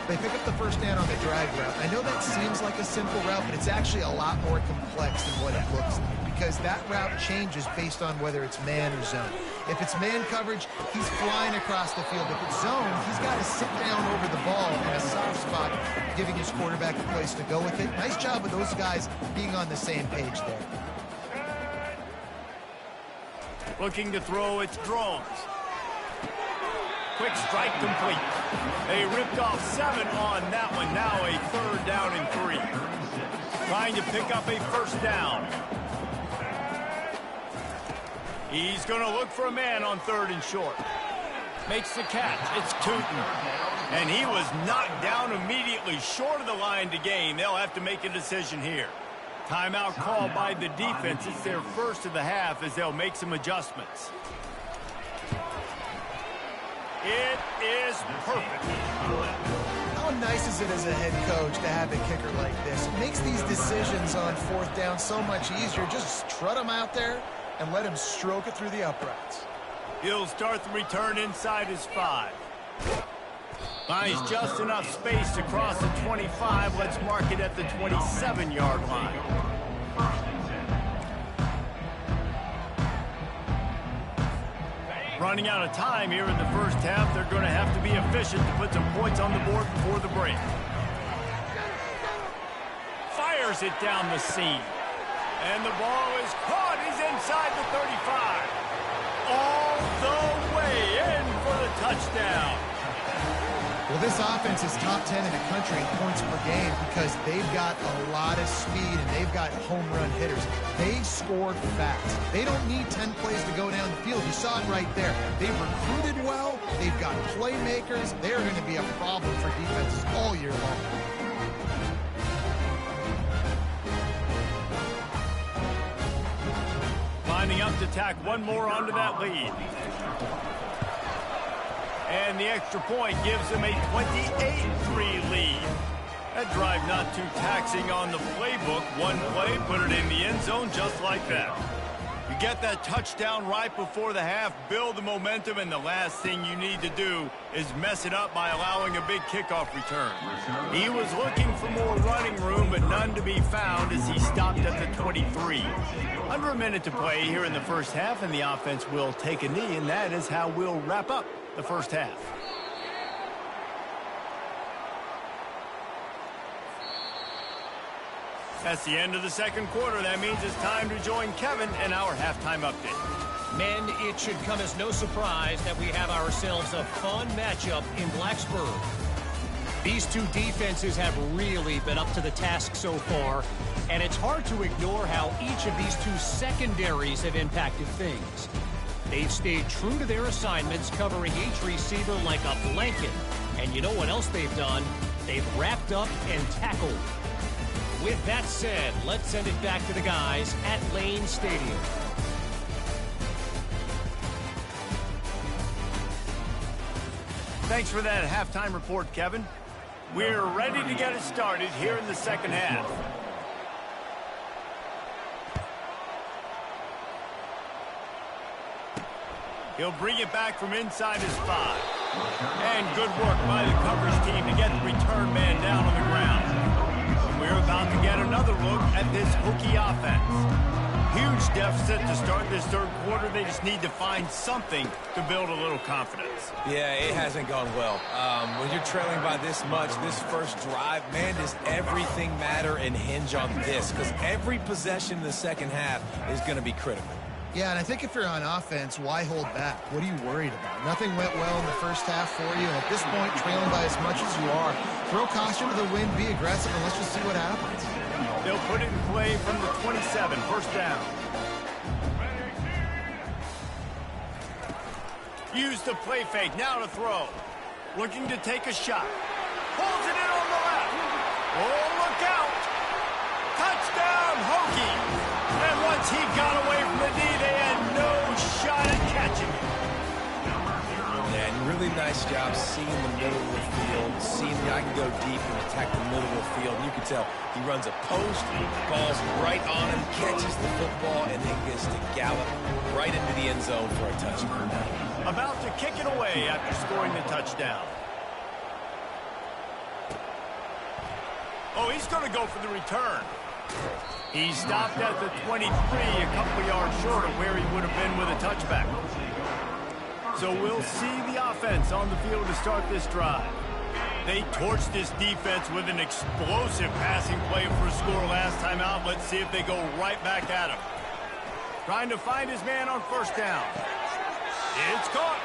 They pick up the 1st down on the drag route. I know that seems like a simple route, but it's actually a lot more complex than what it looks like, because that route changes based on whether it's man or zone. If it's man coverage, he's flying across the field. If it's zone, he's got to sit down over the ball in a soft spot, giving his quarterback a place to go with it. Nice job of those guys being on the same page there. Looking to throw, it's Drones. Quick strike complete. They ripped off 7 on that one. Now a 3rd down and 3. Trying to pick up a 1st down. He's going to look for a man on 3rd and short. Makes the catch. It's Tootin. And he was knocked down immediately short of the line to gain. They'll have to make a decision here. Timeout called by the defense. It's their 1st of the half as they'll make some adjustments. It is perfect. How nice is it as a head coach to have a kicker like this? It makes these decisions on 4th down so much easier. Just strut him out there and let him stroke it through the uprights. He'll start the return inside his 5. Finds just enough space to cross the 25. Let's mark it at the 27-yard line. Running out of time here in the 1st half. They're going to have to be efficient to put some points on the board before the break. Fires it down the seam. And the ball is caught. He's inside the 35. All the way in for the touchdown. Well, this offense is top 10 in the country in points per game because they've got a lot of speed and they've got home run hitters. They scored fast. They don't need 10 plays to go down the field. You saw it right there. They've recruited well. They've got playmakers. They're going to be a problem for defenses all year long. Lining up to tack one more onto that lead. And the extra point gives them a 28-3 lead. That drive not too taxing on the playbook. One play, put it in the end zone just like that. You get that touchdown right before the half, build the momentum, and the last thing you need to do is mess it up by allowing a big kickoff return. He was looking for more running room, but none to be found as he stopped at the 23. Under a minute to play here in the 1st half, and the offense will take a knee, and that is how we'll wrap up the 1st half. That's the end of the 2nd quarter. That means it's time to join Kevin in our halftime update. Men, it should come as no surprise that we have ourselves a fun matchup in Blacksburg. These two defenses have really been up to the task so far, and it's hard to ignore how each of these two secondaries have impacted things. They've stayed true to their assignments, covering each receiver like a blanket. And you know what else they've done? They've wrapped up and tackled. With that said, let's send it back to the guys at Lane Stadium. Thanks for that halftime report, Kevin. We're ready to get it started here in the 2nd half. He'll bring it back from inside his 5. And good work by the coverage team to get the return man down on the ground. We're about to get another look at this Hokie offense. Huge deficit to start this 3rd quarter. They just need to find something to build a little confidence. Yeah, it hasn't gone well. When you're trailing by this much, this 1st drive, man, does everything matter and hinge on this? Because every possession in the 2nd half is going to be critical. Yeah, and I think if you're on offense, why hold back? What are you worried about? Nothing went well in the 1st half for you, and at this point, trailing by as much as you are, throw caution to the wind, be aggressive, and let's just see what happens. They'll put it in play from the 27, 1st down. Use the play fake, now to throw. Looking to take a shot. Pulls it in on the left. Oh, look out. Touchdown, Hokie. And once he got away from the D, they had no shot at catching it. Yeah, and really nice job seeing the middle of the field, seeing the guy can go deep and attack the middle of the field. And you can tell he runs a post, ball's right on him, catches the football, and then gets to gallop right into the end zone for a touchdown. About to kick it away after scoring the touchdown. Oh, he's going to go for the return. He stopped at the 23, a couple yards short of where he would have been with a touchback. So we'll see the offense on the field to start this drive. They torched this defense with an explosive passing play for a score last time out. Let's see if they go right back at him. Trying to find his man on first down. It's caught.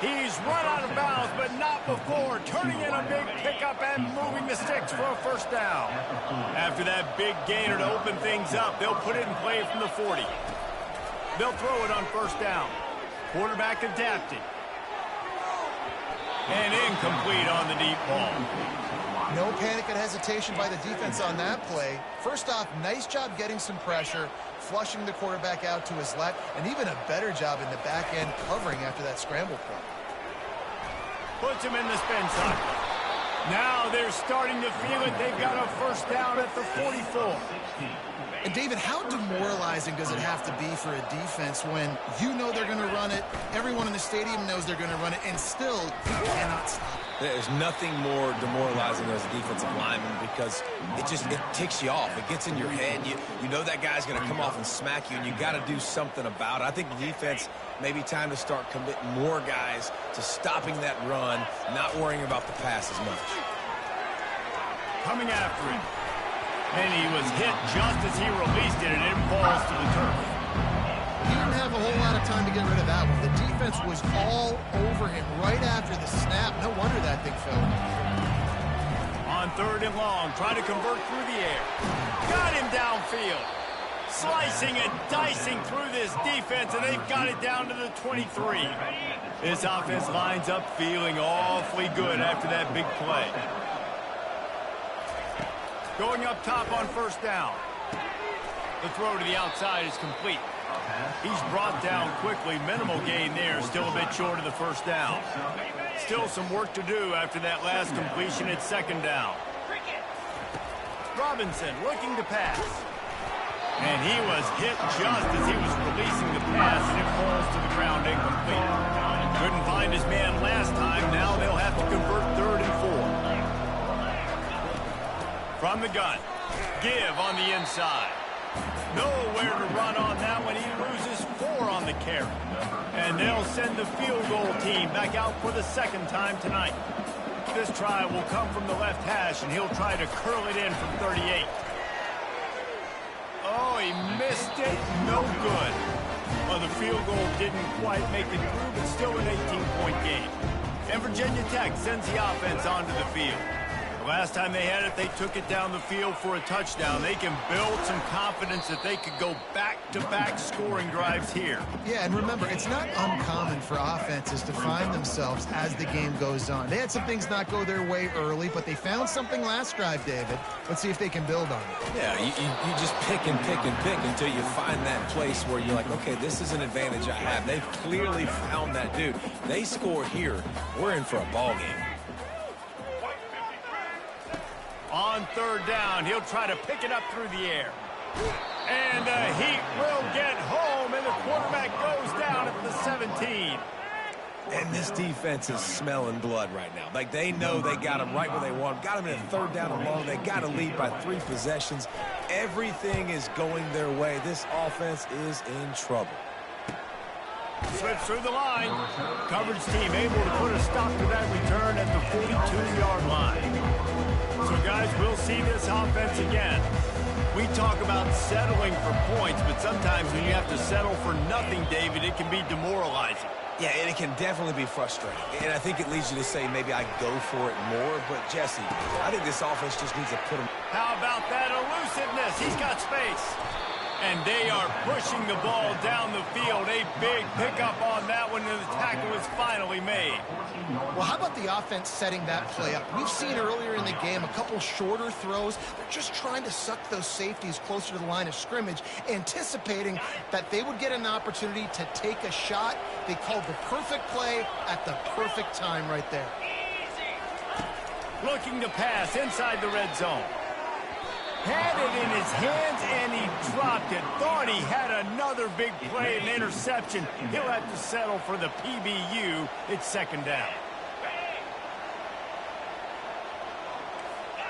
He's run out of bounds, but not before turning in a big pickup and moving the sticks for a first down. After that big gainer to open things up, they'll put it in play from the 40. They'll throw it on first down. Quarterback adapted. And incomplete on the deep ball. No panic and hesitation by the defense on that play. First off, nice job getting some pressure, flushing the quarterback out to his left, and even a better job in the back end covering after that scramble play. Puts him in the spin cycle. Now they're starting to feel it. They've got a first down at the 44. And David, how demoralizing does it have to be for a defense when you know they're going to run it, everyone in the stadium knows they're going to run it, and still you cannot stop it? There's nothing more demoralizing as a defensive lineman because it ticks you off. It gets in your head. You know that guy's going to come off and smack you, and you got to do something about it. I think the defense maybe time to start committing more guys to stopping that run, not worrying about the pass as much. Coming after him. And he was hit just as he released it, and it falls to the turf. He didn't have a whole lot of time to get rid of that one. The defense was all over him right after the snap. No wonder that thing fell. On third and long, trying to convert through the air. Got him downfield. Slicing and dicing through this defense, and they've got it down to the 23. This offense lines up feeling awfully good after that big play. Going up top on first down. The throw to the outside is complete. He's brought down quickly. Minimal gain there. Still a bit short of the first down. Still some work to do after that last completion at second down. Robinson looking to pass. And he was hit just as he was releasing the pass, and it falls to the ground incomplete. Couldn't find his man last time. Now they'll have to convert third and 4. From the gun, give on the inside. Nowhere to run on that one. He loses 4 on the carry. And they'll send the field goal team back out for the second time tonight. This try will come from the left hash, and he'll try to curl it in from 38. Oh, he missed it. No good. Well, the field goal didn't quite make it through, but still an 18-point game. And Virginia Tech sends the offense onto the field. Last time they had it, they took it down the field for a touchdown. They can build some confidence that they could go back-to-back scoring drives here. Yeah, and remember, it's not uncommon for offenses to find themselves as the game goes on. They had some things not go their way early, but they found something last drive, David. Let's see if they can build on it. Yeah, you just pick and pick and pick until you find that place where you're like, okay, this is an advantage I have. They've clearly found that dude. They score here, we're in for a ball game. On third down, he'll try to pick it up through the air. And the Heat will get home, and the quarterback goes down at the 17. And this defense is smelling blood right now. Like, they know they got him right where they want him. Got him in a third down and long. They got to lead by 3 possessions. Everything is going their way. This offense is in trouble. Slips through the line. Coverage team able to put a stop to that return at the 42-yard line. So, guys, we'll see this offense again. We talk about settling for points, but sometimes when you have to settle for nothing, David, it can be demoralizing. Yeah, and it can definitely be frustrating. And I think it leads you to say maybe I go for it more. But, Jesse, I think this offense just needs to put him. How about that elusiveness? He's got space. And they are pushing the ball down the field. A big pickup on that one, and the tackle is finally made. Well, how about the offense setting that play up? We've seen earlier in the game a couple shorter throws. They're just trying to suck those safeties closer to the line of scrimmage, anticipating that they would get an opportunity to take a shot. They called the perfect play at the perfect time right there. Looking to pass inside the red zone. Had it in his hands, and he dropped it. Thought he had another big play, an interception. He'll have to settle for the PBU. It's second down.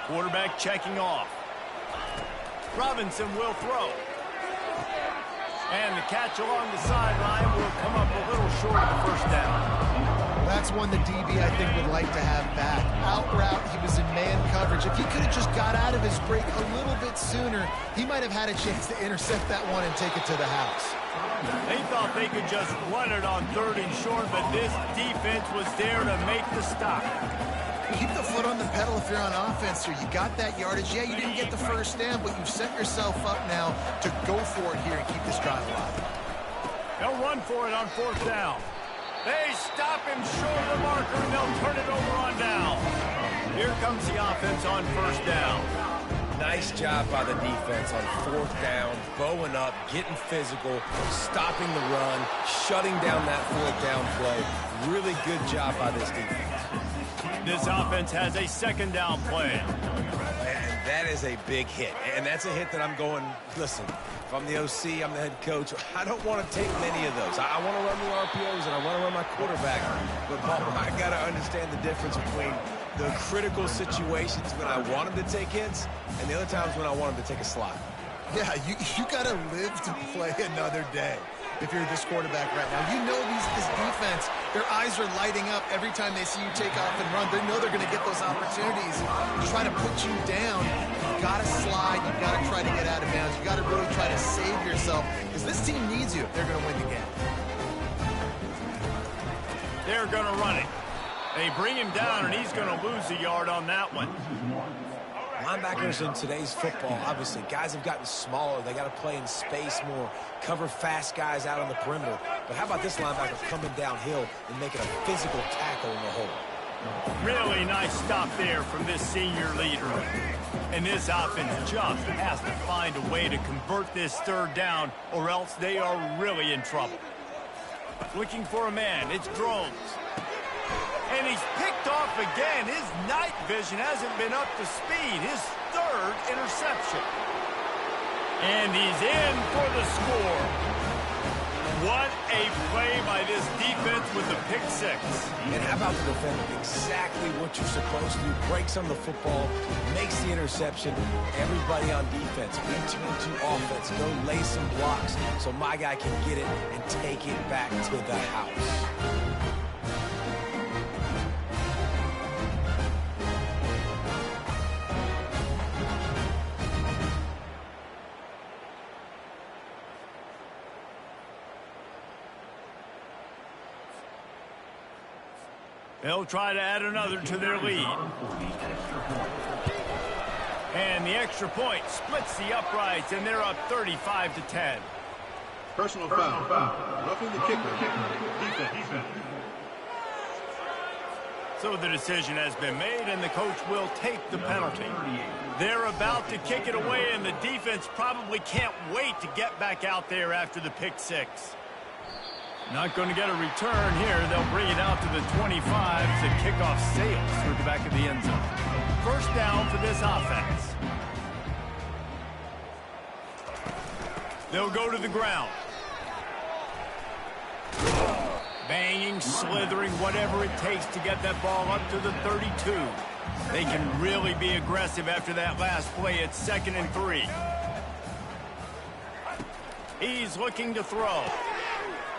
Quarterback checking off. Robinson will throw. And the catch along the sideline will come up a little short of the first down. That's one the DB, I think, would like to have back. Out route, he was in man coverage. If he could have just got out of his break a little bit sooner, he might have had a chance to intercept that one and take it to the house. They thought they could just run it on 3rd and short, but this defense was there to make the stop. Keep the foot on the pedal if you're on offense here. You got that yardage. Yeah, you didn't get the first down, but you've set yourself up now to go for it here and keep this drive alive. They'll run for it on 4th down. They stop him short of the marker, and they'll turn it over on down. Here comes the offense on 1st down. Nice job by the defense on 4th down, bowing up, getting physical, stopping the run, shutting down that 4th down play. Really good job by this defense. This offense has a 2nd down play. And that is a big hit. And that's a hit that I'm going, listen, if I'm the OC, I'm the head coach, I don't want to take many of those. I want to run the RPOs and I want to run my quarterback. But I got to understand the difference between the critical situations when I want him to take hits and the other times when I want him to take a slot. Yeah, you got to live to play another day. If you're this quarterback right now, you know this defense, their eyes are lighting up every time they see you take off and run. They know they're going to get those opportunities to try to put you down. You've got to slide. You've got to try to get out of bounds. You've got to really try to save yourself because this team needs you if they're going to win the game. They're going to run it. They bring him down, and he's going to lose a yard on that one. Linebackers in today's football, obviously, guys have gotten smaller. They got to play in space more, cover fast guys out on the perimeter. But how about this linebacker coming downhill and making a physical tackle in the hole? Really nice stop there from this senior leader. And this offense just has to find a way to convert this 3rd down, or else they are really in trouble. Looking for a man, it's Drones. And he's picked off again. His night vision hasn't been up to speed. His 3rd interception. And he's in for the score. What a play by this defense with the pick 6. And how about the defender? Exactly what you're supposed to do. Breaks on the football, makes the interception. Everybody on defense, we turn to offense. Go lay some blocks so my guy can get it and take it back to the house. They'll try to add another to their lead. And the extra point splits the uprights, and they're up 35-10. Personal foul. Roughing the kicker. Defense. So the decision has been made, and the coach will take the penalty. They're about to kick it away, and the defense probably can't wait to get back out there after the pick 6. Not going to get a return here. They'll bring it out to the 25 as the kickoff sails through the back of the end zone. 1st down for this offense. They'll go to the ground. Banging, slithering, whatever it takes to get that ball up to the 32. They can really be aggressive after that last play. It's 2nd and 3. He's looking to throw.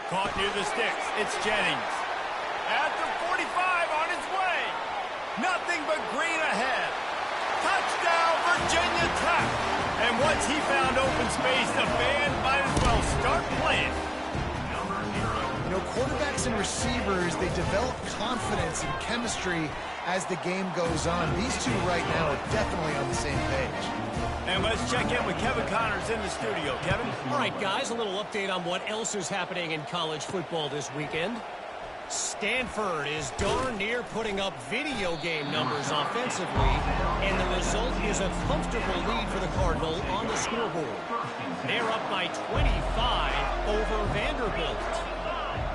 Caught near the sticks. It's Jennings. At the 45 on his way. Nothing but green ahead. Touchdown, Virginia Tech. And once he found open space, the band might as well start playing. You know, quarterbacks and receivers, they develop confidence and chemistry as the game goes on. These two right now are definitely on the same page. And let's check in with Kevin Connors in the studio. Kevin? All right, guys, a little update on what else is happening in college football this weekend. Stanford is darn near putting up video game numbers offensively, and the result is a comfortable lead for the Cardinal on the scoreboard. They're up by 25 over Vanderbilt.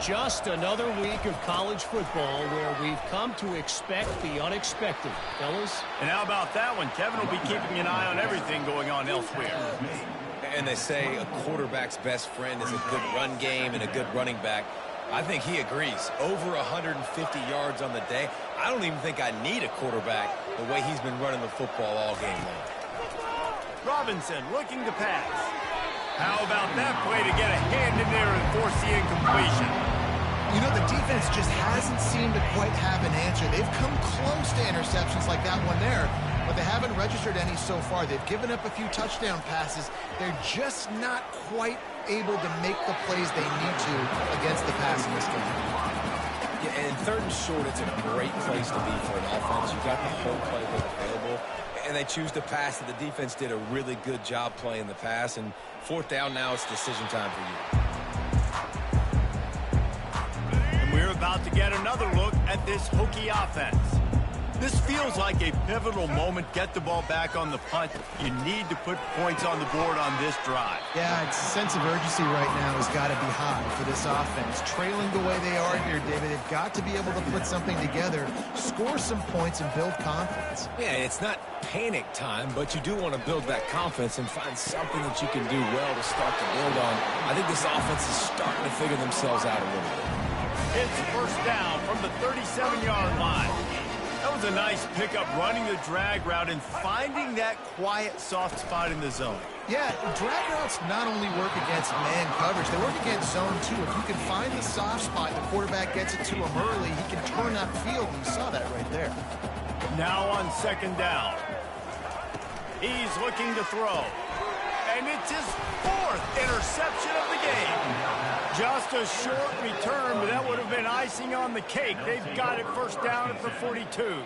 Just another week of college football where we've come to expect the unexpected, fellas. And how about that one? Kevin will be keeping an eye on everything going on elsewhere. And they say a quarterback's best friend is a good run game and a good running back. I think he agrees. Over 150 yards on the day. I don't even think I need a quarterback the way he's been running the football all game long. Robinson looking to pass. How about that play to get a hand in there and force the incompletion? You know, the defense just hasn't seemed to quite have an answer. They've come close to interceptions like that one there, but they haven't registered any so far. They've given up a few touchdown passes. They're just not quite able to make the plays they need to against the pass in this game. Yeah, and third and short, it's a great place to be for an offense. You've got the whole playbook available, and they choose to pass it. The defense did a really good job playing the pass, and fourth down now, it's decision time for you. And we're about to get another look at this Hokie offense. This feels like a pivotal moment. Get the ball back on the punt. You need to put points on the board on this drive. Yeah, it's a sense of urgency right now has got to be high for this offense. Trailing the way they are here, David, they've got to be able to put something together, score some points, and build confidence. Yeah, it's not panic time, but you do want to build that confidence and find something that you can do well to start to build on. I think this offense is starting to figure themselves out a little bit. It's first down from the 37-yard line. That was a nice pickup, running the drag route and finding that quiet, soft spot in the zone. Yeah, drag routes not only work against man coverage, they work against zone too. If you can find the soft spot, the quarterback gets it to him early, he can turn that field, and you saw that right there. Now on second down. He's looking to throw. And it's his fourth interception of the game. Just a short return, but that would have been icing on the cake. They've got it first down at the 42.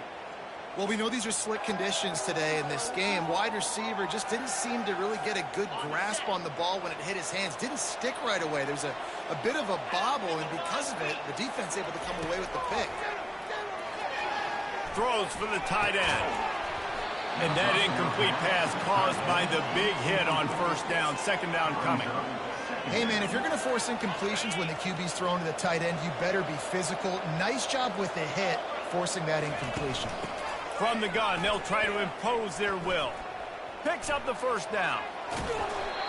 Well, we know these are slick conditions today in this game. Wide receiver just didn't seem to really get a good grasp on the ball when it hit his hands. Didn't stick right away. There's a bit of a bobble, and because of it, the defense able to come away with the pick. Throws for the tight end. And that incomplete pass caused by the big hit on first down. Second down coming. Hey, man, if you're going to force incompletions when the QB's thrown to the tight end, you better be physical. Nice job with the hit, forcing that incompletion. From the gun, they'll try to impose their will. Picks up the first down.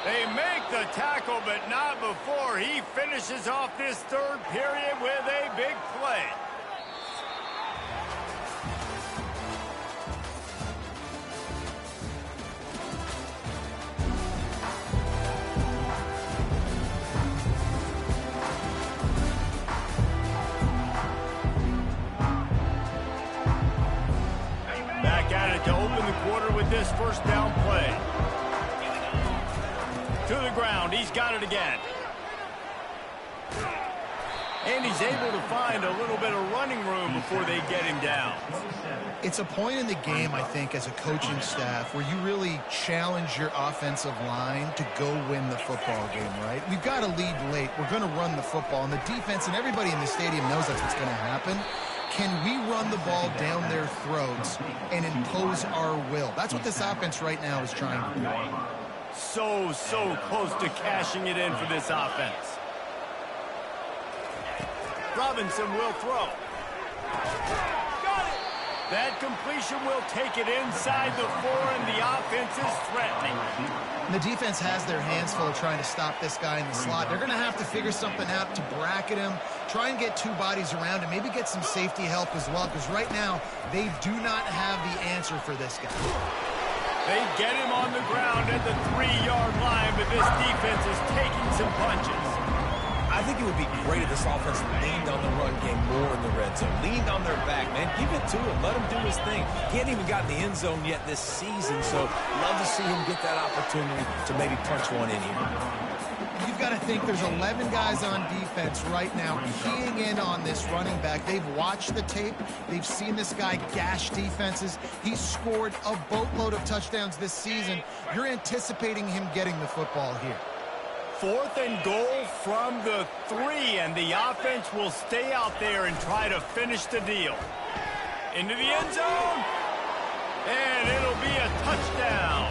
They make the tackle, but not before he finishes off this third period with a big play. Back at it to open the quarter with this first down play. To the ground, he's got it again. And he's able to find a little bit of running room before they get him down. It's a point in the game, I think, as a coaching staff where you really challenge your offensive line to go win the football game, right? We've got to lead late. We're going to run the football, and the defense and everybody in the stadium knows that's what's going to happen. Can we run the ball down their throats and impose our will? That's what this offense right now is trying to do. So close to cashing it in for this offense. Robinson will throw. Got it. That completion will take it inside the 4, and the offense is threatening. And the defense has their hands full trying to stop this guy in the slot. They're going to have to figure something out to bracket him, try and get two bodies around him, maybe get some safety help as well, because right now they do not have the answer for this guy. They get him on the ground at the 3-yard line, but this defense is taking some punches. I think it would be great if this offense leaned on the run game more in the red zone. Leaned on their back, man. Give it to him. Let him do his thing. He hasn't even gotten the end zone yet this season, so love to see him get that opportunity to maybe punch one in here. You've You've got to think there's 11 guys on defense right now keying in on this running back. They've watched the tape. They've seen this guy gash defenses. He's scored a boatload of touchdowns this season. You're anticipating him getting the football here. 4th and goal from the 3, and the offense will stay out there and try to finish the deal. Into the end zone, and it'll be a touchdown.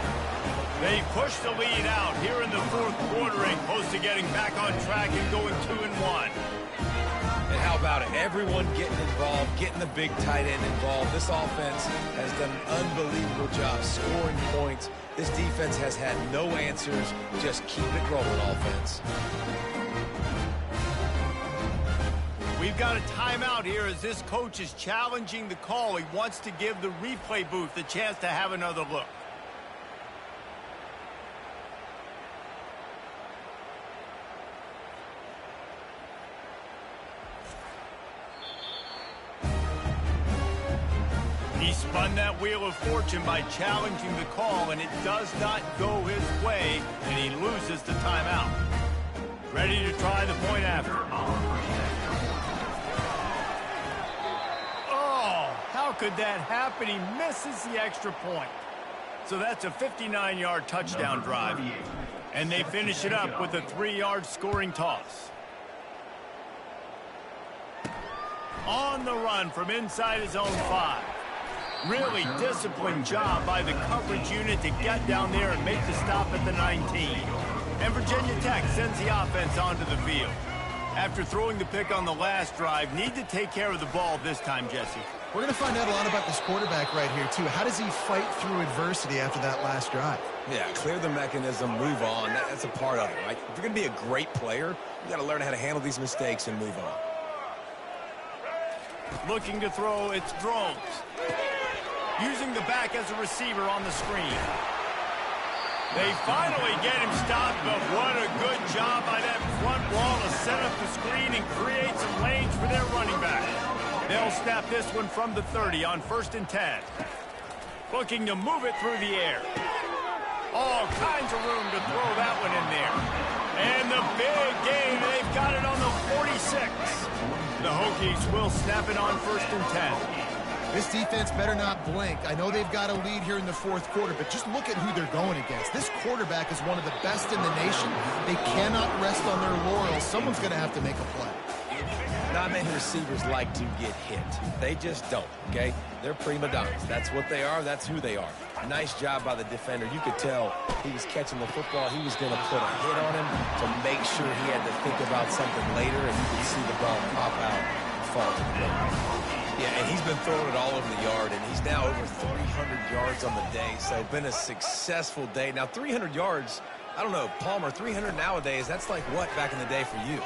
They push the lead out here in the 4th quarter and close to getting back on track and going 2-1. And how about it? Everyone getting involved, getting the big tight end involved. This offense has done an unbelievable job scoring points. This defense has had no answers. Just keep it rolling, offense. We've got a timeout here as this coach is challenging the call. He wants to give the replay booth the chance to have another look. He spun that wheel of fortune by challenging the call, and it does not go his way, and he loses the timeout. Ready to try the point after. Oh, how could that happen? He misses the extra point. So that's a 59-yard touchdown drive, and they finish it up with a 3-yard scoring toss. On the run from inside his own 5. Really disciplined job by the coverage unit to get down there and make the stop at the 19. And Virginia Tech sends the offense onto the field. After throwing the pick on the last drive, need to take care of the ball this time, Jesse. We're going to find out a lot about this quarterback right here, too. How does he fight through adversity after that last drive? Yeah, clear the mechanism, move on. That's a part of it, right? If you're going to be a great player, you got to learn how to handle these mistakes and move on. Looking to throw, it's Drones. Using the back as a receiver on the screen. They finally get him stopped, but what a good job by that front wall to set up the screen and create some lanes for their running back. They'll snap this one from the 30 on 1st and 10. Looking to move it through the air. All kinds of room to throw that one in there. And the big game, they've got it on the 46. The Hokies will snap it on 1st and 10. This defense better not blink. I know they've got a lead here in the 4th quarter, but just look at who they're going against. This quarterback is one of the best in the nation. They cannot rest on their laurels. Someone's going to have to make a play. Not many receivers like to get hit. They just don't, okay? They're prima donnas. That's what they are. That's who they are. Nice job by the defender. You could tell he was catching the football. He was going to put a hit on him to make sure he had to think about something later, and you could see the ball pop out and fall to the ground. Yeah, and he's been throwing it all over the yard, and he's now over 300 yards on the day, so been a successful day. Now, 300 yards, I don't know, Palmer, 300 nowadays, that's like what back in the day for you?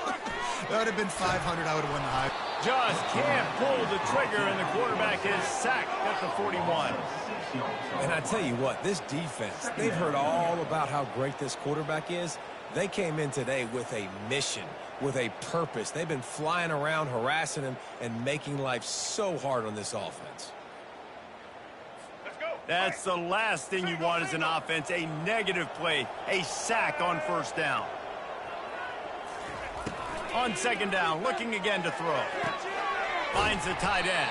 That would have been 500. I would have won the high. Just can't pull the trigger, and the quarterback is sacked at the 41. And I tell you what, this defense, they've heard all about how great this quarterback is. They came in today with a mission, with a purpose. They've been flying around, harassing him, and making life so hard on this offense. That's the last thing you want as an offense, a negative play, a sack on 1st down. On 2nd down, looking again to throw. Finds the tight end.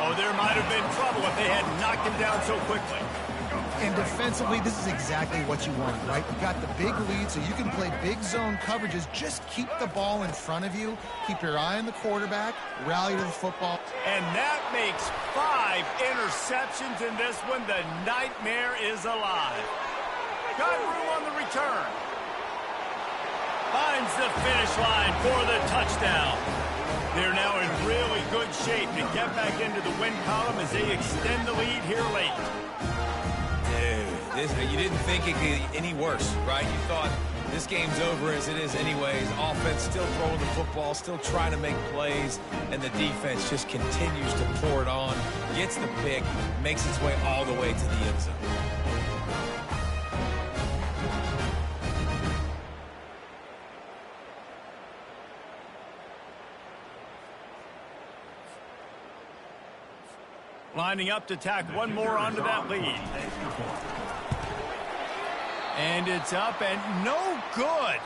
Oh, there might have been trouble if they had knocked him down so quickly. And defensively, this is exactly what you want, right? You've got the big lead, so you can play big zone coverages. Just keep the ball in front of you. Keep your eye on the quarterback. Rally to the football. And that makes 5 interceptions in this one. The nightmare is alive. Got room on the return. Finds the finish line for the touchdown. They're now in really good shape to get back into the win column as they extend the lead here late. You didn't think it could get any worse, right? You thought this game's over as it is anyways. Offense still throwing the football, still trying to make plays, and the defense just continues to pour it on, gets the pick, makes its way all the way to the end zone. Lining up to tack one more onto that lead. And it's up and no good.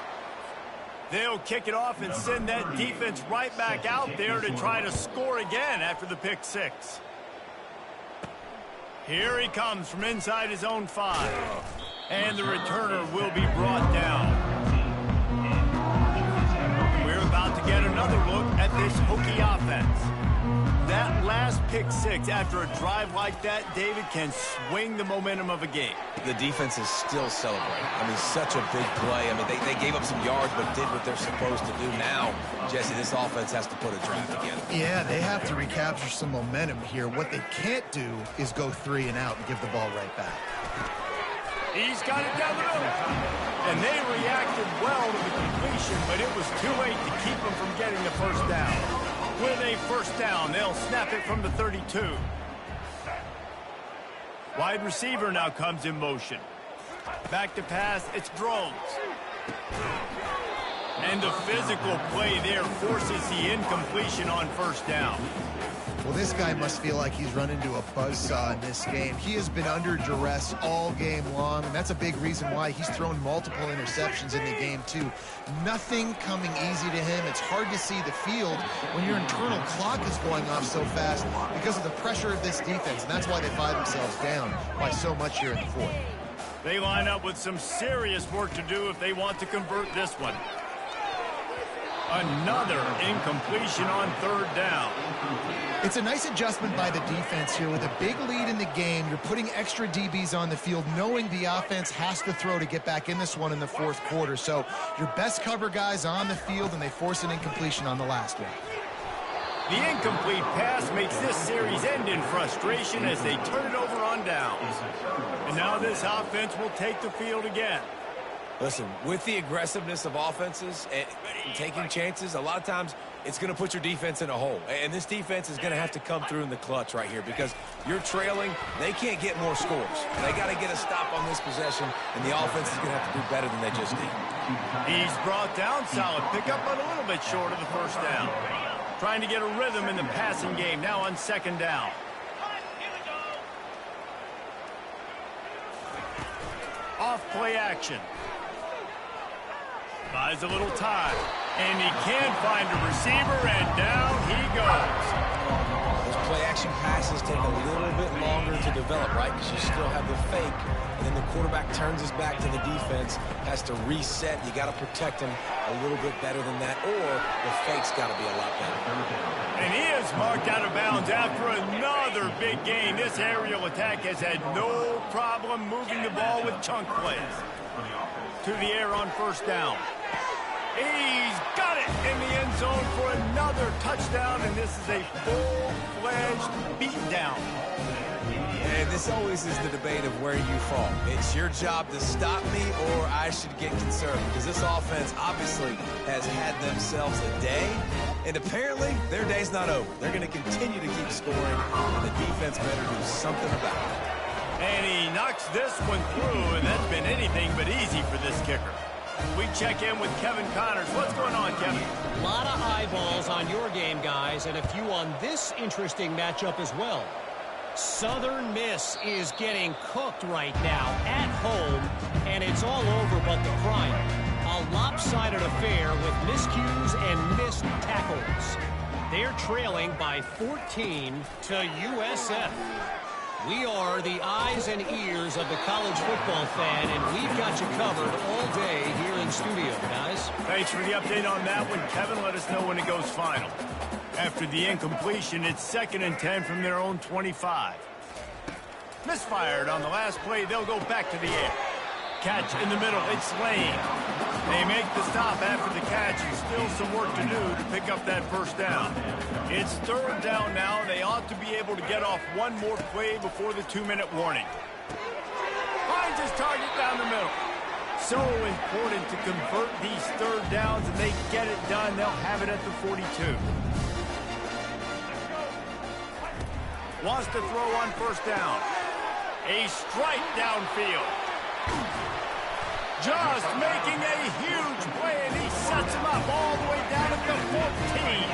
They'll kick it off and send that defense right back out there to try to score again after the pick six. Here he comes from inside his own 5. And the returner will be brought down. We're about to get another look at this Hokie offense. That last pick six after a drive like that, David, can swing the momentum of a game. The defense is still celebrating. I mean, such a big play. I mean, they gave up some yards but did what they're supposed to do. Now, Jesse, this offense has to put a drive together. Yeah, they have to recapture some momentum here. What they can't do is go 3 and out and give the ball right back. He's got it down the middle. And they reacted well to the completion, but it was too late to keep them from getting the first down. With a first down, they'll snap it from the 32. Wide receiver now comes in motion. Back to pass, it's Drones. And the physical play there forces the incompletion on first down. Well, this guy must feel like he's run into a buzzsaw in this game. He has been under duress all game long, and that's a big reason why he's thrown multiple interceptions in the game, too. Nothing coming easy to him. It's hard to see the field when your internal clock is going off so fast because of the pressure of this defense, and that's why they find themselves down by so much here in the fourth. They line up with some serious work to do if they want to convert this one. Another incompletion on third down. It's a nice adjustment by the defense here. With a big lead in the game, you're putting extra DBs on the field, knowing the offense has to throw to get back in this one in the fourth quarter. So your best cover guys on the field, and they force an incompletion on the last one. The incomplete pass makes this series end in frustration as they turn it over on downs. And now this offense will take the field again. Listen, with the aggressiveness of offenses and taking chances, a lot of times it's going to put your defense in a hole. And this defense is going to have to come through in the clutch right here because you're trailing. They can't get more scores. They got to get a stop on this possession, and the offense is going to have to do better than they just did. He's brought down solid pickup, but a little bit short of the first down. Trying to get a rhythm in the passing game now on second down. Off play action. Buys a little time, and he can find a receiver, and down he goes. Those play-action passes take a little bit longer to develop, right? Because you still have the fake, and then the quarterback turns his back to the defense, has to reset. You got to protect him a little bit better than that, or the fake's got to be a lot better. And he is marked out of bounds after another big gain. This aerial attack has had no problem moving the ball with chunk plays. To the air on first down. He's got it in the end zone for another touchdown, and this is a full-fledged beatdown. And this always is the debate of where you fall. It's your job to stop me, or I should get concerned, because this offense obviously has had themselves a day, and apparently their day's not over. They're going to continue to keep scoring, and the defense better do something about it. And he knocks this one through, and that's been anything but easy for this kicker. We check in with Kevin Connors. What's going on, Kevin? A lot of eyeballs on your game, guys, and a few on this interesting matchup as well. Southern Miss is getting cooked right now at home, and it's all over but the crime. A lopsided affair with miscues and missed tackles. They're trailing by 14 to USF. We are the eyes and ears of the college football fan, and we've got you covered all day here in studio, guys. Thanks for the update on that one, Kevin. Let us know when it goes final. After the incompletion, it's 2nd and 10 from their own 25. Misfired on the last play. They'll go back to the air. Catch in the middle. It's Lane. They make the stop after the catch, and still some work to do to pick up that first down. It's 3rd down now. They ought to be able to get off one more play before the 2-minute warning. Finds his target down the middle. So important to convert these 3rd downs, and they get it done. They'll have it at the 42. Wants to throw on first down. A strike downfield. Just making a huge play, and he sets him up all the way down at the 14.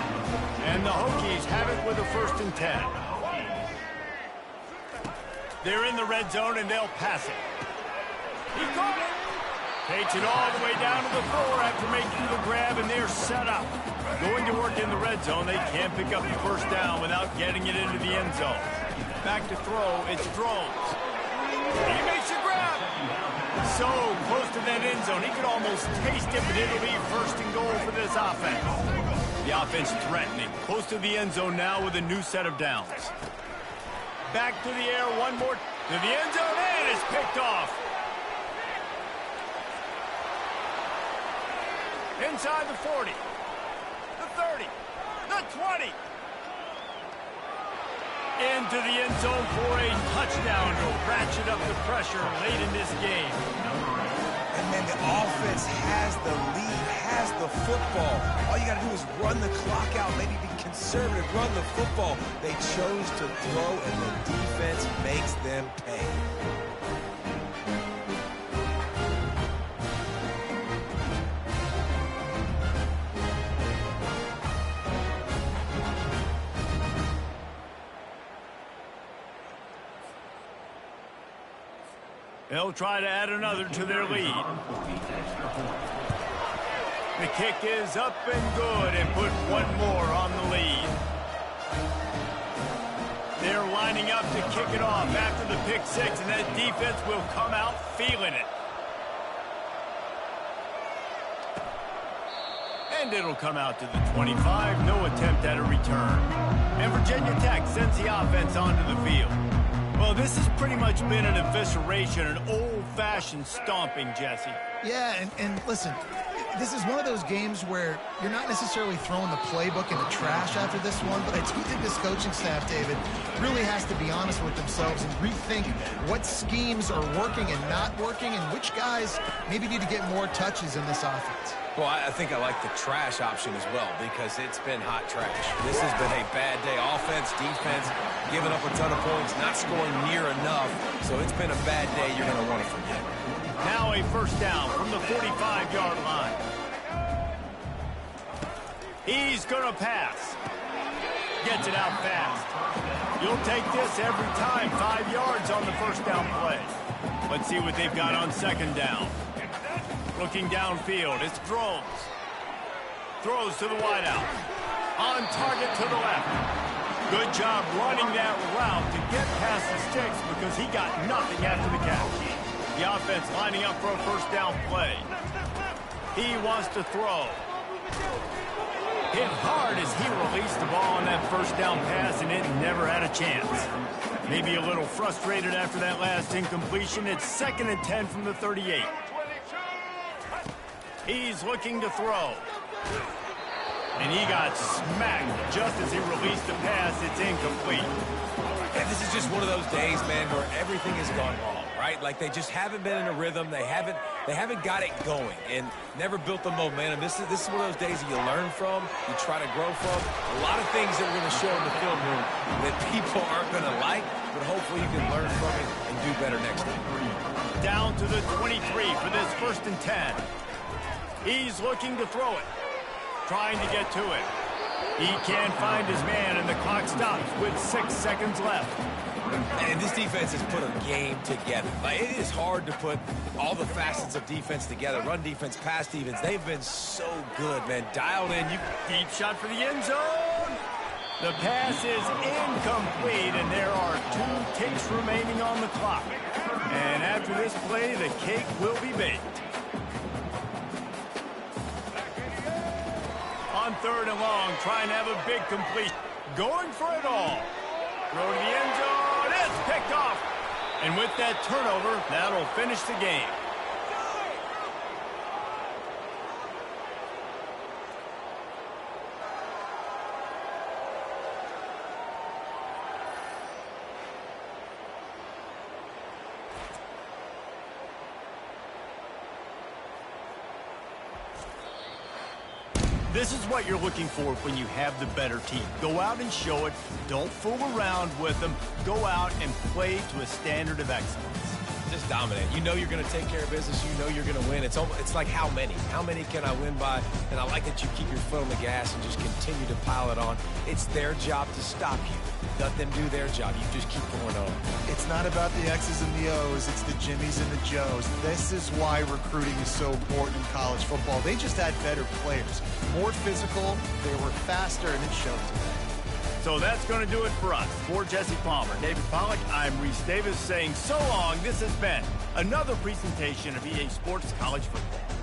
And the Hokies have it with a 1st and 10. They're in the red zone, and they'll pass it. He caught it. Takes it all the way down to the floor after making the grab, and they're set up. Going to work in the red zone. They can't pick up the first down without getting it into the end zone. Back to throw. It's Drones. He makes a grab. So close to that end zone. He could almost taste it, but it'll be first and goal for this offense. The offense threatening. Close to the end zone now with a new set of downs. Back to the air. One more to the end zone, and it's picked off. Inside the 40, the 30, the 20. Into the end zone for a touchdown to ratchet up the pressure late in this game. And then the offense has the lead, has the football. All you got to do is run the clock out, maybe be conservative, run the football. They chose to throw, and the defense makes them pay. They'll try to add another to their lead. The kick is up and good and put one more on the lead. They're lining up to kick it off after the pick six, and that defense will come out feeling it. And it'll come out to the 25. No attempt at a return. And Virginia Tech sends the offense onto the field. Well, this has pretty much been an evisceration, an old-fashioned stomping, Jesse. Yeah, and listen, this is one of those games where you're not necessarily throwing the playbook in the trash after this one, but I do think this coaching staff, David, really has to be honest with themselves and rethink what schemes are working and not working and which guys maybe need to get more touches in this offense. Well, I think I like the trash option as well because it's been hot trash. This has been a bad day. Offense, defense, giving up a ton of points, not scoring near enough. So it's been a bad day you're going to want to forget. Now a first down from the 45-yard line. He's going to pass. Gets it out fast. You'll take this every time. 5 yards on the first down play. Let's see what they've got on second down. Looking downfield, it's Drones. Throws to the wideout. On target to the left. Good job running that route to get past the sticks because he got nothing after the catch. The offense lining up for a first down play. He wants to throw. Hit hard as he released the ball on that first down pass, and it never had a chance. Maybe a little frustrated after that last incompletion. It's 2nd and 10 from the 38. He's looking to throw. And he got smacked just as he released the pass. It's incomplete. And this is just one of those days, man, where everything has gone wrong, right? Like they just haven't been in a rhythm. They haven't got it going and never built the momentum. This is one of those days that you learn from, you try to grow from. A lot of things that we're going to show in the film room that people aren't going to like, but hopefully you can learn from it and do better next time. Down to the 23 for this 1st and 10. He's looking to throw it. Trying to get to it. He can't find his man, and the clock stops with 6 seconds left. And this defense has put a game together. Like, it is hard to put all the facets of defense together. Run defense, pass defense. They've been so good, man. Dialed in. Deep shot for the end zone. The pass is incomplete, and there are 2 ticks remaining on the clock. And after this play, the cake will be baked. On 3rd and long, trying to have a big completion. Going for it all. Throw to the end zone. It's picked off. And with that turnover, that'll finish the game. This is what you're looking for when you have the better team. Go out and show it. Don't fool around with them. Go out and play to a standard of excellence. Just dominate. You know you're going to take care of business. You know you're going to win. It's like how many? How many can I win by? And I like that you keep your foot on the gas and just continue to pile it on. It's their job to stop you. Let them do their job. You just keep going on. It's not about the X's and the O's. It's the Jimmies and the Joes. This is why recruiting is so important in college football. They just had better players. More physical. They were faster, and it showed today. So that's going to do it for us. For Jesse Palmer, David Pollack, I'm Reese Davis saying so long. This has been another presentation of EA Sports College Football.